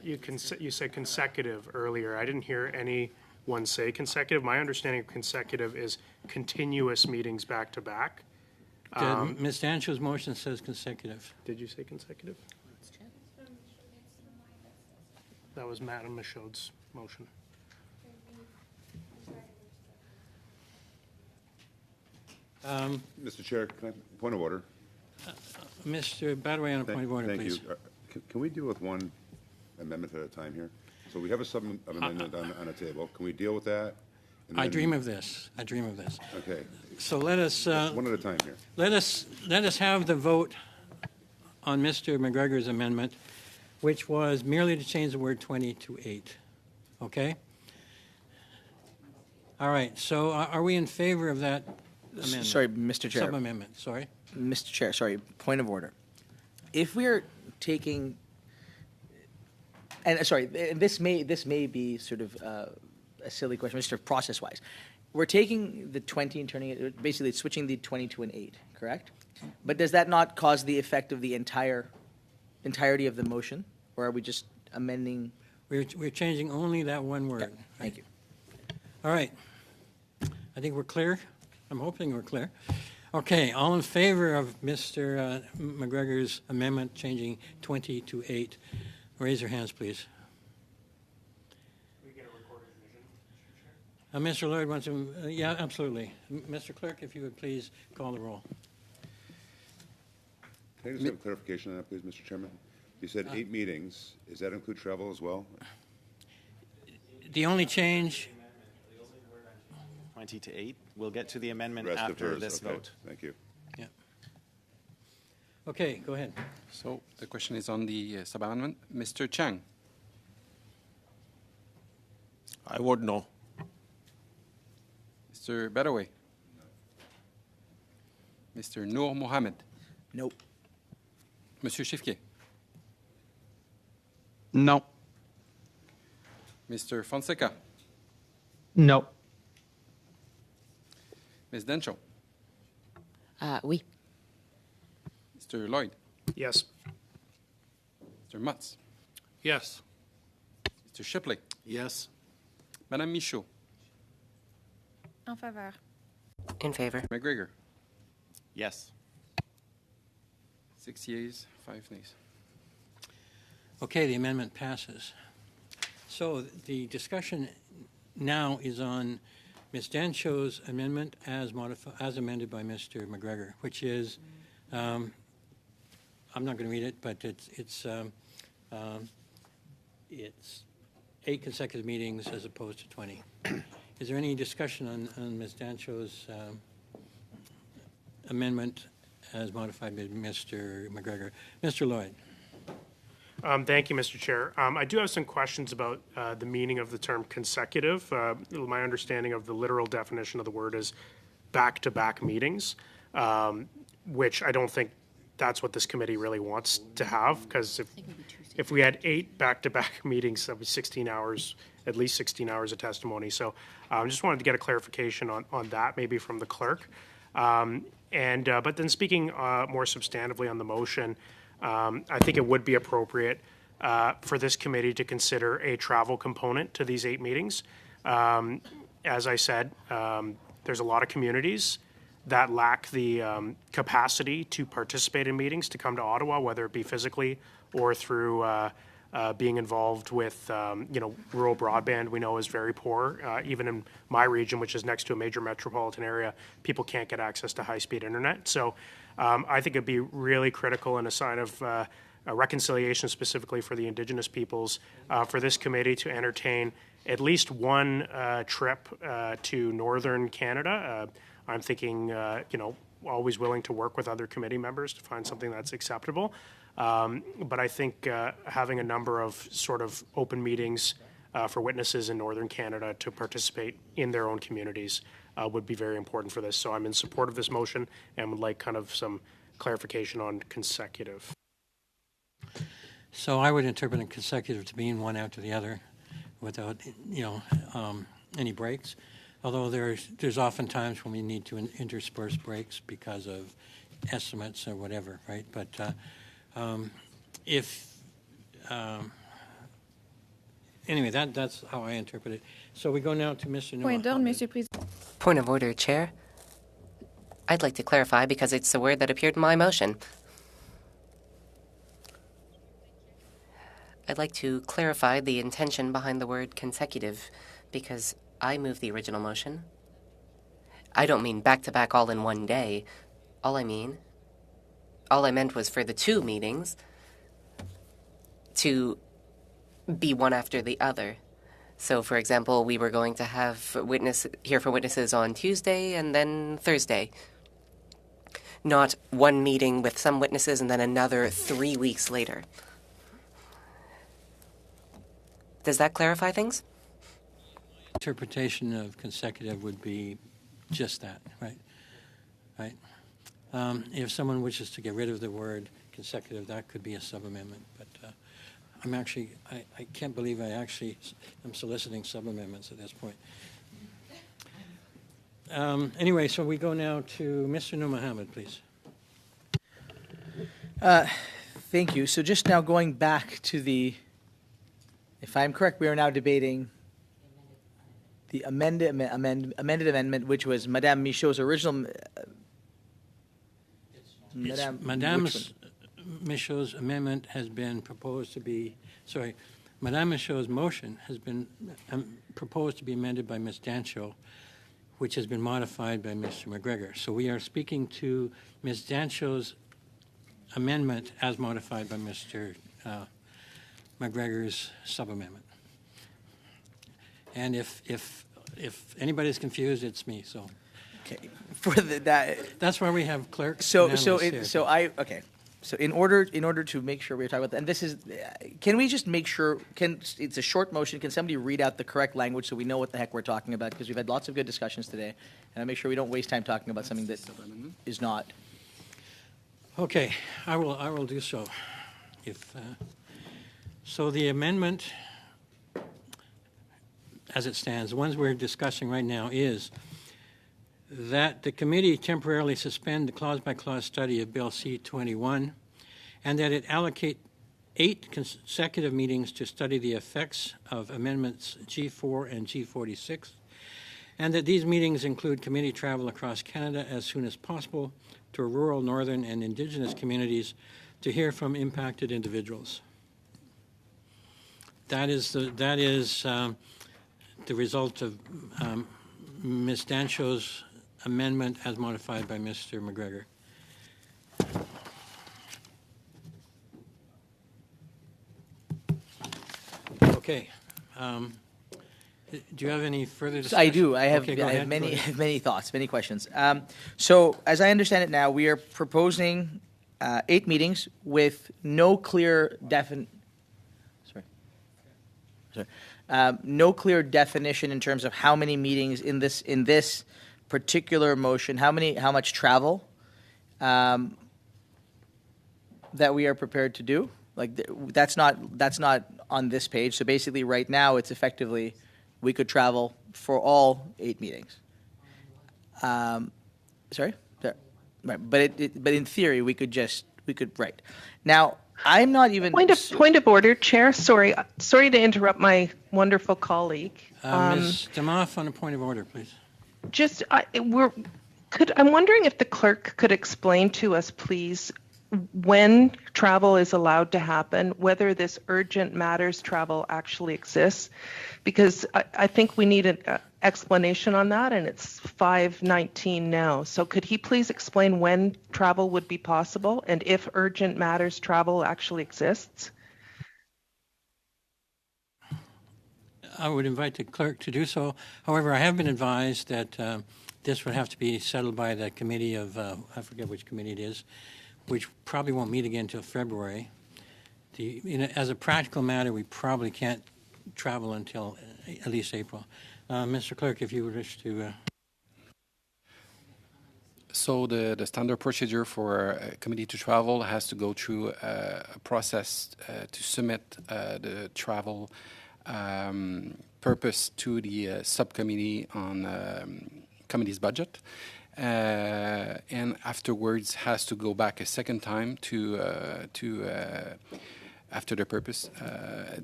You said consecutive earlier. I didn't hear anyone say consecutive. My understanding of consecutive is continuous meetings back to back. Ms. Dancho's motion says consecutive. Did you say consecutive? That was Madame Michaud's motion. Mr. Chair, point of order. Mr. Badaway on a point of order, Thank please. you. Can we deal with one amendment at a time here? So we have a sub-amendment on a table. Can we deal with that? I dream of this. Okay. So let us One at a time here. let us have the vote on Mr. McGregor's amendment, which was merely to change the word 20 to 8. Okay? All right. So are we in favor of that amendment? Sorry, Mr. Chair. Sub-amendment, sorry. Mr. Chair, sorry, point of order. If we're taking, and sorry, this may be sort of a silly question, just process-wise. We're taking the 20 and turning it, basically switching the 20 to an 8, correct? But does that not cause the effect of the entirety of the motion, or are we just amending? We're changing only that one word. Yeah, thank you. All right. I think we're clear. I'm hoping we're clear. Okay, all in favor of Mr. McGregor's amendment changing 20 to 8, raise your hands, please. Mr. Lloyd wants to, yeah, absolutely. Mr. Clerk, if you would please call the roll. Can I just have a clarification on that, please, Mr. Chairman? You said 8 meetings. Does that include travel as well? The only change, 20 to 8. We'll get to the amendment Rest of after hers. this Okay, vote. thank you. yeah. Okay, go ahead. So the question is on the sub-amendment. Mr. Chang, I vote no. Mr. Bedaway, Mr. Noor Mohammed, Nope. Monsieur Chifke, No. Mr. Fonseca, No. Ms. Dencho, Oui. Mr. Lloyd, Yes. Mr. Mutz, Yes. Mr. Shipley, Yes. Madame Michaud, En faveur. In favor. McGregor, Yes. 6 yeas, 5 nays. Okay, the amendment passes. So the discussion now is on Ms. Dancho's amendment as amended by Mr. McGregor, which is, I'm not going to read it, but it's 8 consecutive meetings as opposed to 20. Is there any discussion on Ms. Dancho's amendment as modified by Mr. McGregor? Mr. Lloyd. Thank you, Mr. Chair. I do have some questions about the meaning of the term consecutive. My understanding of the literal definition of the word is back-to-back meetings, which I don't think that's what this committee really wants to have, because if we had 8 back-to-back meetings, that was 16 hours, at least 16 hours of testimony. So I just wanted to get a clarification on that, maybe from the clerk. But then speaking more substantively on the motion, I think it would be appropriate for this committee to consider a travel component to these 8 meetings. As I said, there's a lot of communities that lack the capacity to participate in meetings, to come to Ottawa, whether it be physically or through being involved with, rural broadband. We know is very poor. Even in my region, which is next to a major metropolitan area, people can't get access to high-speed internet. So I think it'd be really critical and a sign of a reconciliation specifically for the Indigenous peoples for this committee to entertain at least one trip to northern Canada. I'm thinking, always willing to work with other committee members to find something that's acceptable. But I think having a number of sort of open meetings for witnesses in northern Canada to participate in their own communities would be very important for this. So I'm in support of this motion and would like kind of some clarification on consecutive. So I would interpret it consecutive to being one after the other without, any breaks. Although there's often times when we need to intersperse breaks because of estimates or whatever, right? But anyway, that's how I interpret it. So we go now to Mr. Noah. Point d'ordre, Monsieur le Président. Point of order, Chair. I'd like to clarify because it's the word that appeared in my motion. I'd like to clarify the intention behind the word consecutive because I moved the original motion. I don't mean back-to-back all in one day. All I meant was for the 2 meetings to be one after the other. So, for example, we were going to have hear from witnesses on Tuesday and then Thursday. Not one meeting with some witnesses and then another 3 weeks later. Does that clarify things? Interpretation of consecutive would be just that, right? Right? If someone wishes to get rid of the word consecutive, that could be a sub-amendment. But I'm actually, I can't believe I actually am soliciting sub-amendments at this point. Anyway, so we go now to Mr. Nur Mohammed, please. Thank you. So just now going back to the, if I'm correct, we are now debating the amended amendment, which was Madame Michaud's original. Madame Michaud's amendment has been proposed to be, sorry, Madame Michaud's motion has been proposed to be amended by Ms. Dancho, which has been modified by Mr. McGregor. So we are speaking to Ms. Dancho's amendment as modified by Mr. McGregor's sub-amendment. And if anybody's confused, it's me. So Okay. For that's why we have clerks. So and so analysts it, here. so I okay. So in order to make sure we're talking about that, and this is, can we just make sure? It's a short motion. Can somebody read out the correct language so we know what the heck we're talking about? Because we've had lots of good discussions today, and I make sure we don't waste time talking about something that is not. Okay, I will do so. If so, the amendment, as it stands, the ones we're discussing right now, is that the committee temporarily suspend the clause-by-clause study of Bill C-21, and that it allocate 8 consecutive meetings to study the effects of Amendments G4 and G46, and that these meetings include committee travel across Canada as soon as possible to rural, northern, and Indigenous communities to hear from impacted individuals. That is the result of Ms. Dancho's amendment as modified by Mr. McGregor. Okay. Do you have any further discussion? I do. I have, Okay, go I ahead, have many, go ahead. many thoughts, many questions. So, as I understand it now, we are proposing 8 meetings with no clear no clear definition in terms of how many meetings in this particular motion, how much travel that we are prepared to do. Like that's not on this page. So basically, right now, it's effectively we could travel for all 8 meetings. Sorry, right. But in theory, we could right now. I'm not even point of order, Chair. Sorry to interrupt my wonderful colleague. Ms. Demoff, on a point of order, please. I'm wondering if the clerk could explain to us, please, when travel is allowed to happen, whether this urgent matters travel actually exists, because I think we need an explanation on that, and it's 5:19 now. So could he please explain when travel would be possible and if urgent matters travel actually exists? I would invite the clerk to do so. However, I have been advised that this would have to be settled by the committee of, I forget which committee it is, which probably won't meet again until February. As a practical matter, we probably can't travel until at least April. Mr. Clerk, if you would wish to... So the standard procedure for a committee to travel has to go through a process to submit the travel purpose to the subcommittee on committee's budget. And afterwards has to go back a second time to after the purpose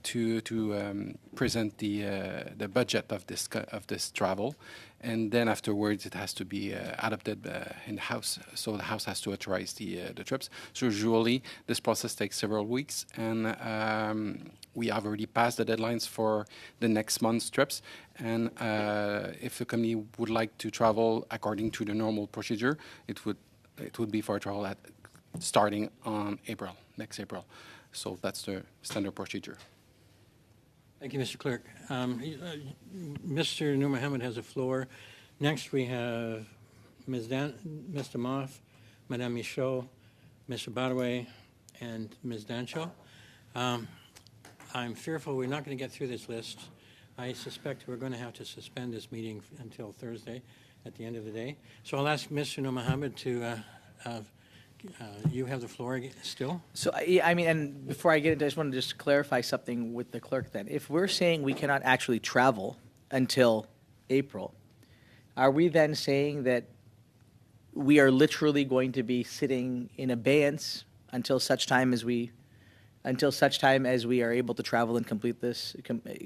to present the budget of this travel, and then afterwards it has to be adopted in the House. So the House has to authorize the trips. So usually this process takes several weeks, and we have already passed the deadlines for the next month's trips. And if the committee would like to travel according to the normal procedure, it would be for travel starting on next April. So that's the standard procedure. Thank you, Mr. Clerk. Mr. Nur Mohammed has the floor. Next, we have Mr. Moff, Madame Michaud, Mr. Badaway, and Ms. Dancho. I'm fearful we're not going to get through this list. I suspect we're going to have to suspend this meeting until Thursday at the end of the day. So I'll ask Mr. Nur Mohammed to You have the floor still? So, I mean, and before I get into, I just want to just clarify something with the clerk then. If we're saying we cannot actually travel until April, are we then saying that we are literally going to be sitting in abeyance until such time as we are able to travel and complete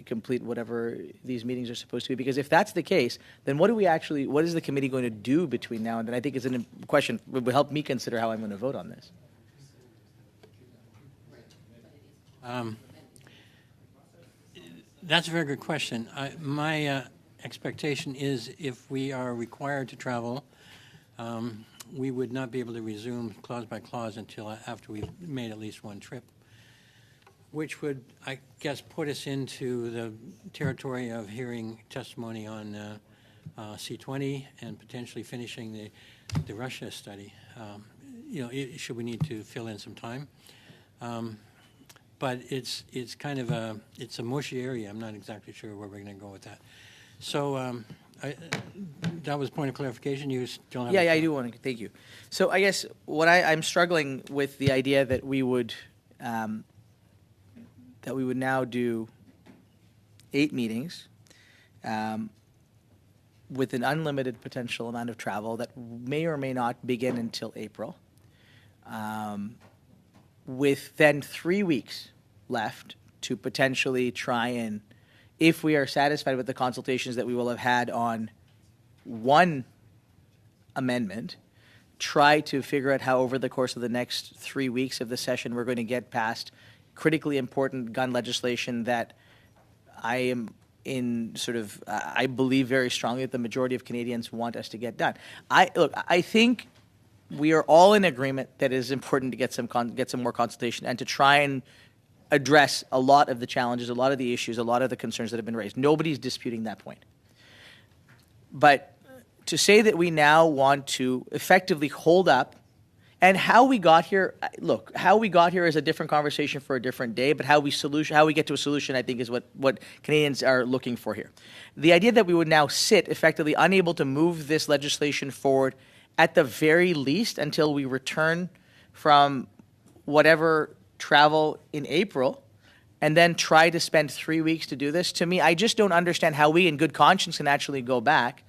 complete whatever these meetings are supposed to be? Because if that's the case, then what is the committee going to do between now and then? I think it's a question that would help me consider how I'm going to vote on this. That's a very good question. My expectation is if we are required to travel, we would not be able to resume clause by clause until after we've made at least one trip, which would, I guess, put us into the territory of hearing testimony on C-20 and potentially finishing the Russia study. Should we need to fill in some time. But it's kind of a mushy area. I'm not exactly sure where we're going to go with that. So that was a point of clarification. You still have? Yeah, I do want to. Thank you. So I guess what I'm struggling with the idea that we would now do 8 meetings with an unlimited potential amount of travel that may or may not begin until April, with then 3 weeks left to potentially try and, if we are satisfied with the consultations that we will have had on one amendment, try to figure out how over the course of the next 3 weeks of the session we're going to get past critically important gun legislation that I am in I believe very strongly that the majority of Canadians want us to get done. I think we are all in agreement that it is important to get some more consultation and to try and address a lot of the challenges, a lot of the issues, a lot of the concerns that have been raised. Nobody's disputing that point. But to say that we now want to effectively hold up, and how we got here, look, how we got here is a different conversation for a different day, but how we get to a solution, I think, is what Canadians are looking for here. The idea that we would now sit effectively unable to move this legislation forward at the very least until we return from whatever travel in April, and then try to spend 3 weeks to do this, to me, I just don't understand how we in good conscience can actually go back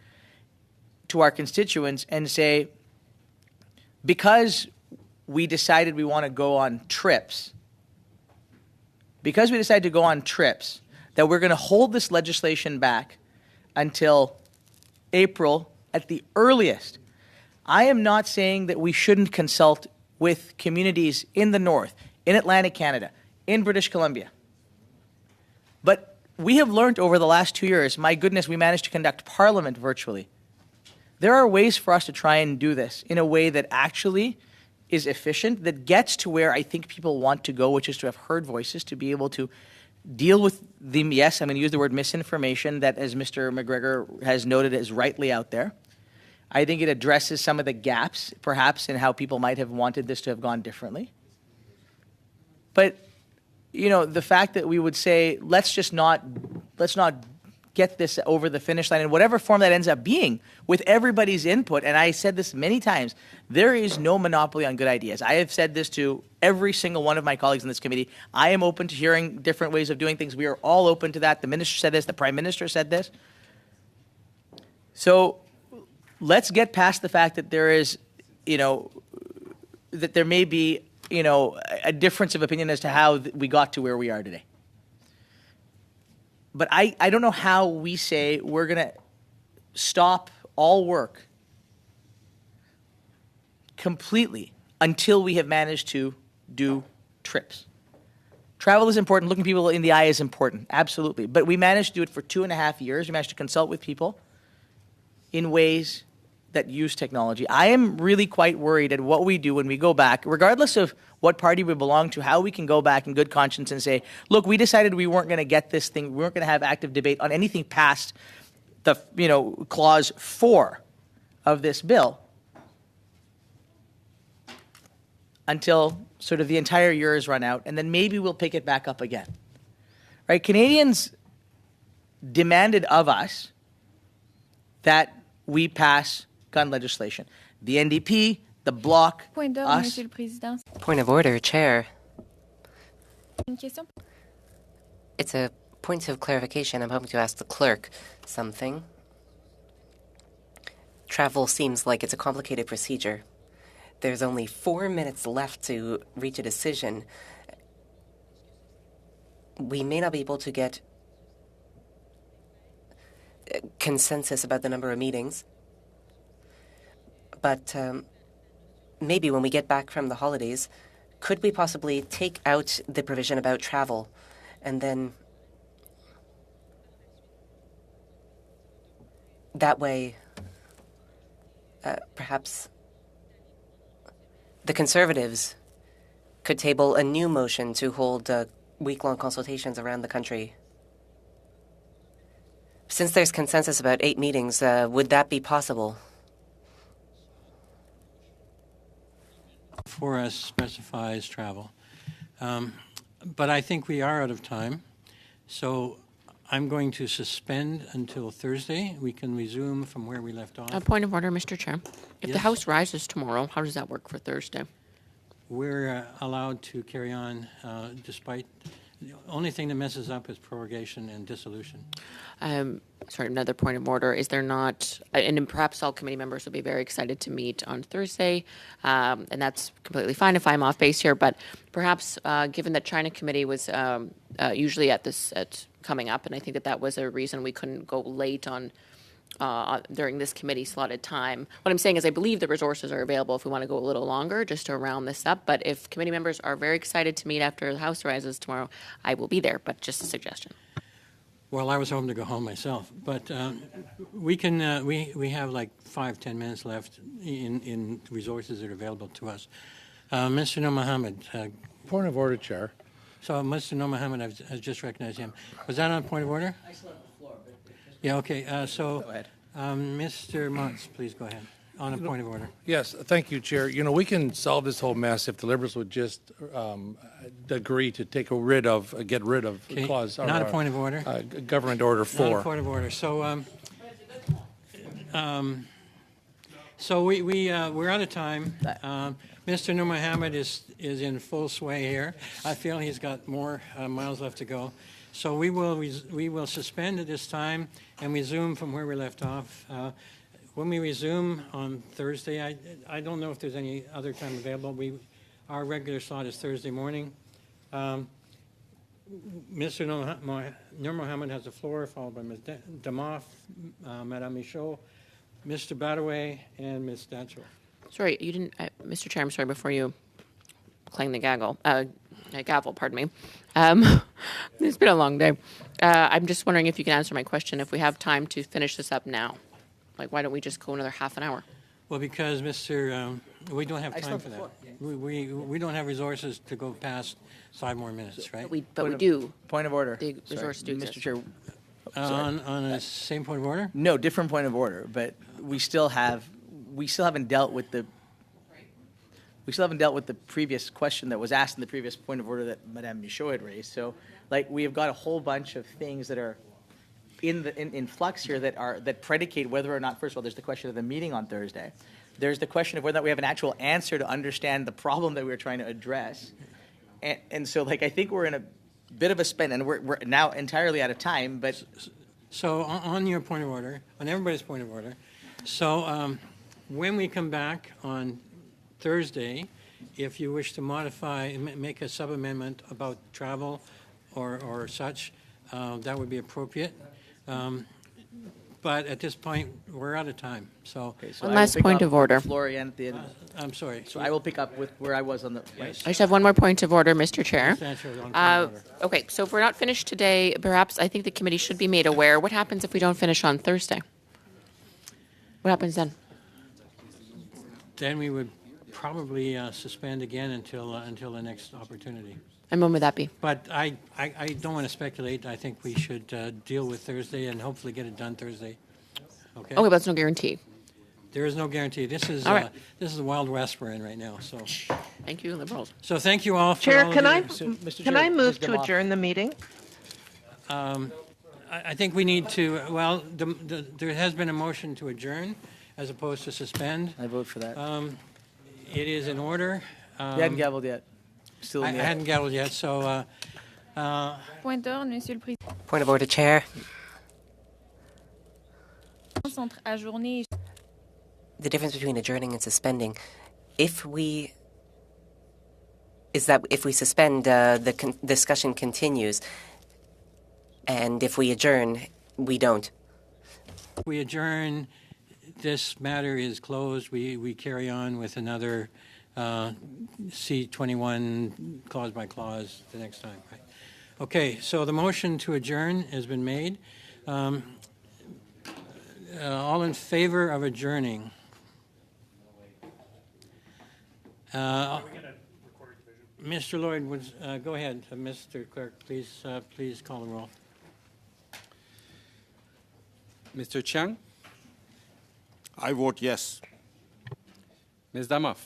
to our constituents and say, because we decided we want to go on trips, that we're going to hold this legislation back until April at the earliest. I am not saying that we shouldn't consult with communities in the North, in Atlantic Canada, in British Columbia. But we have learned over the last 2 years, my goodness, we managed to conduct Parliament virtually. There are ways for us to try and do this in a way that actually is efficient, that gets to where I think people want to go, which is to have heard voices, to be able to deal with the, yes, I'm going to use the word misinformation that, as Mr. McGregor has noted, is rightly out there. I think it addresses some of the gaps, perhaps, in how people might have wanted this to have gone differently. But, the fact that we would say, let's not get this over the finish line in whatever form that ends up being, with everybody's input, and I said this many times, there is no monopoly on good ideas. I have said this to every single one of my colleagues in this committee. I am open to hearing different ways of doing things. We are all open to that. The minister said this. The prime minister said this. So let's get past the fact that there is, that there may be, a difference of opinion as to how we got to where we are today. But I don't know how we say we're going to stop all work completely until we have managed to do trips. Travel is important. Looking people in the eye is important, absolutely. But we managed to do it for 2.5 years. We managed to consult with people in ways that use technology. I am really quite worried at what we do when we go back, regardless of what party we belong to, how we can go back in good conscience and say, look, we decided we weren't going to get this thing, we weren't going to have active debate on anything past the, clause 4 of this bill until sort of the entire year is run out, and then maybe we'll pick it back up again. Right? Canadians demanded of us that we pass gun legislation. The NDP, the block, Point d'ordre, us. Monsieur le Président. Point of order, Chair. Une question? It's a point of clarification. I'm hoping to ask the clerk something. Travel seems like it's a complicated procedure. There's only 4 minutes left to reach a decision. We may not be able to get consensus about the number of meetings, but maybe when we get back from the holidays, could we possibly take out the provision about travel and then that way perhaps the Conservatives could table a new motion to hold week-long consultations around the country? Since there's consensus about 8 meetings, would that be possible? For us specifies travel. But I think we are out of time. So I'm going to suspend until Thursday. We can resume from where we left off. A point of order, Mr. Chair. If the Yes. House rises tomorrow, how does that work for Thursday? We're allowed to carry on despite, the only thing that messes up is prorogation and dissolution. Sorry, another point of order. Is there not, and then perhaps all committee members will be very excited to meet on Thursday, and that's completely fine if I'm off base here, but perhaps given that China committee was usually at coming up, and I think that was a reason we couldn't go late on during this committee slotted time. What I'm saying is I believe the resources are available if we want to go a little longer just to round this up, but if committee members are very excited to meet after the House rises tomorrow, I will be there, but just a suggestion. Well, I was home to go home myself, but we can. We have like 5-10 minutes left in resources that are available to us. Mr. Nur Mohammed. Point of order, Chair. So, Mr. Nur Mohammed, I've just recognized him. Was that on point of order? I still have the floor. Yeah. Okay. So, Go ahead. Mr. Motz, please go ahead on a point of order. Yes, thank you, Chair. You know, we can solve this whole mess if the Liberals would just agree to get rid of Okay, clause. not a point of order. Government Order 4. Not a point of order. So, we're out of time. Mr. Nur Mohammed is in full sway here. I feel he's got more miles left to go. So we will suspend at this time and resume from where we left off. When we resume on Thursday, I don't know if there's any other time available. Our regular slot is Thursday morning. Mr. Nur Mohammed has the floor, followed by Ms. Damoff, Madame Michaud, Mr. Badaway, and Ms. Datchell. Sorry, you didn't, Mr. Chair, I'm sorry, before you clang the gavel, pardon me. It's been a long day. I'm just wondering if you can answer my question, if we have time to finish this up now. Like, why don't we just go another half an hour? Well, because, we don't have time for that. We don't have resources to go past 5 more minutes, right? But we do. Point of order. The resources do Mr. exist. Chair. On the same point of order? No, different point of order, but we still haven't dealt with the previous question that was asked in the previous point of order that Madame Michaud had raised. So, like, we have got a whole bunch of things that are in flux here that predicate whether or not, first of all, there's the question of the meeting on Thursday. There's the question of whether or not we have an actual answer to understand the problem that we're trying to address. And so, like, I think we're in a bit of a spin, and we're now entirely out of time, but... So on your point of order, on everybody's point of order, so when we come back on Thursday, if you wish to modify, make a sub-amendment about travel or such, that would be appropriate. But at this point, we're out of time. So, Okay, so One I will last pick point up of order. with Florian at the end. I'm sorry. So I will pick up with where I was on the... I just have one more point of order, Mr. Chair. Answer on point of order. Okay, so if we're not finished today, perhaps I think the committee should be made aware. What happens if we don't finish on Thursday? What happens then? Then we would probably suspend again until the next opportunity. And when would that be? But I don't want to speculate. I think we should deal with Thursday and hopefully get it done Thursday. Okay? Okay, but that's no guarantee. There is no guarantee. This is All right. this is the Wild West we're in right now. So Thank you, Liberals. thank you all for Chair, all can of I your- Mr. can Chair, I move Ms. to Demoff. adjourn the meeting? I think we need to. Well, there has been a motion to adjourn as opposed to suspend. I vote for that. It is in order. You hadn't gavelled yet. Still I in the hadn't gavelled yet, so Point d'ordre, Monsieur le Président. Point of order, Chair. Entre ajourner et The difference between adjourning and suspending, if we suspend, the discussion continues, and if we adjourn, we don't. we adjourn. This matter is closed. We carry on with another C21 clause by clause the next time. Right? Okay, so the motion to adjourn has been made. All in favor of adjourning? Mr. Lloyd, go ahead. Mr. Clerk, please call the roll. Mr. Chiang, I vote yes. Ms. Damoff,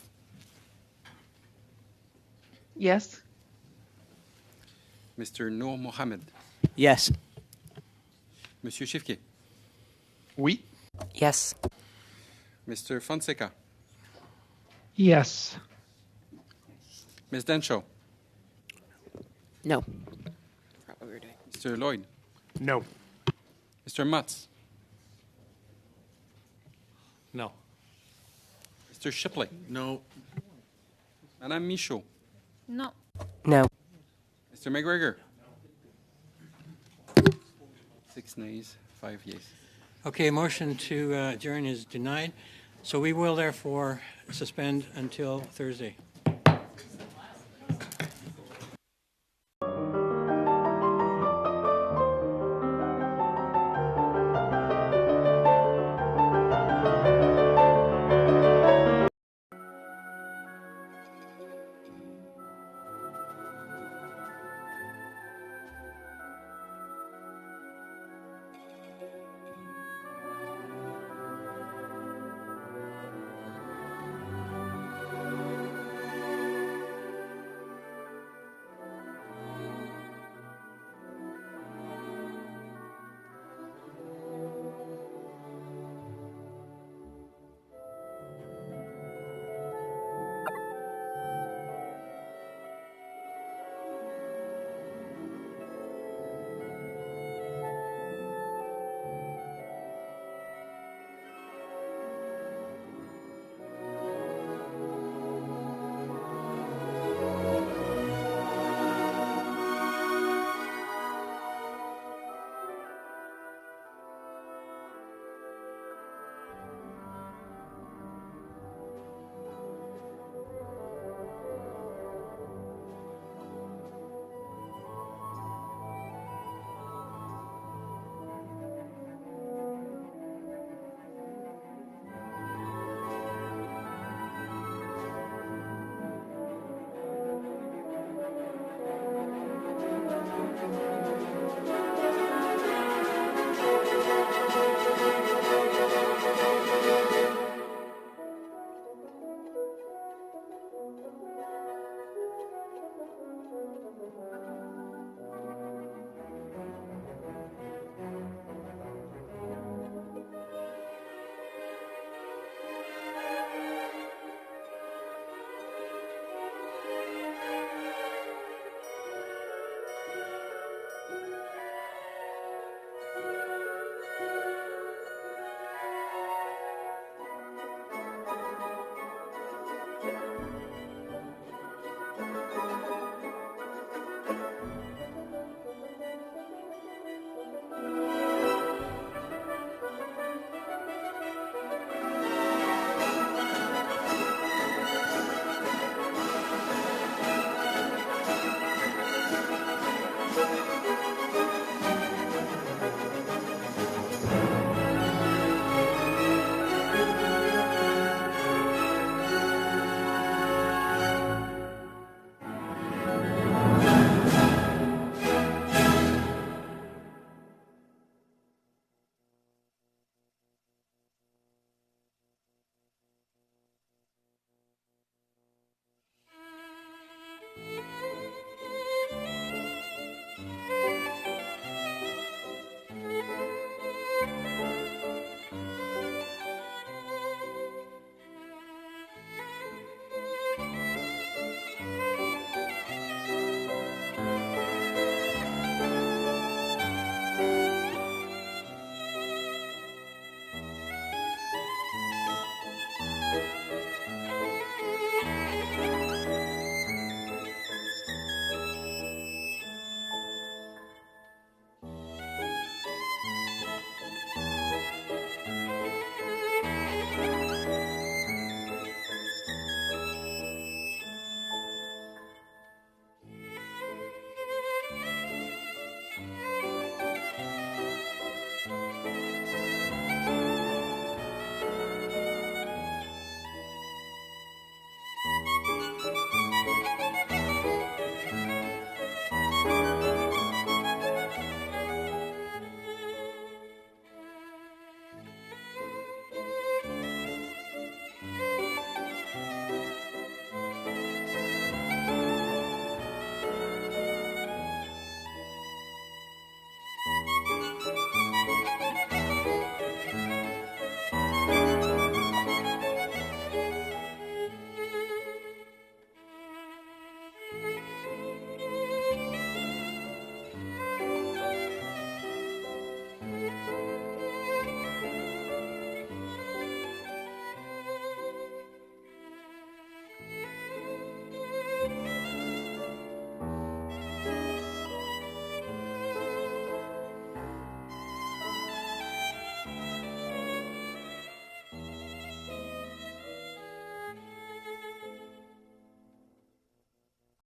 Yes? Mr. Noor Mohammed, Yes. Monsieur Chifke, Oui. Yes. Mr. Fonseca, Yes. Ms. Denshaw, No. Forgot what we were doing. Mr. Lloyd, No. Mr. Mutz, No. Mr. Shipley, No. Madame Michaud, non. No. Mr. McGregor. 6 nays, 5 yeas. Okay, motion to adjourn is denied. So we will therefore suspend until Thursday.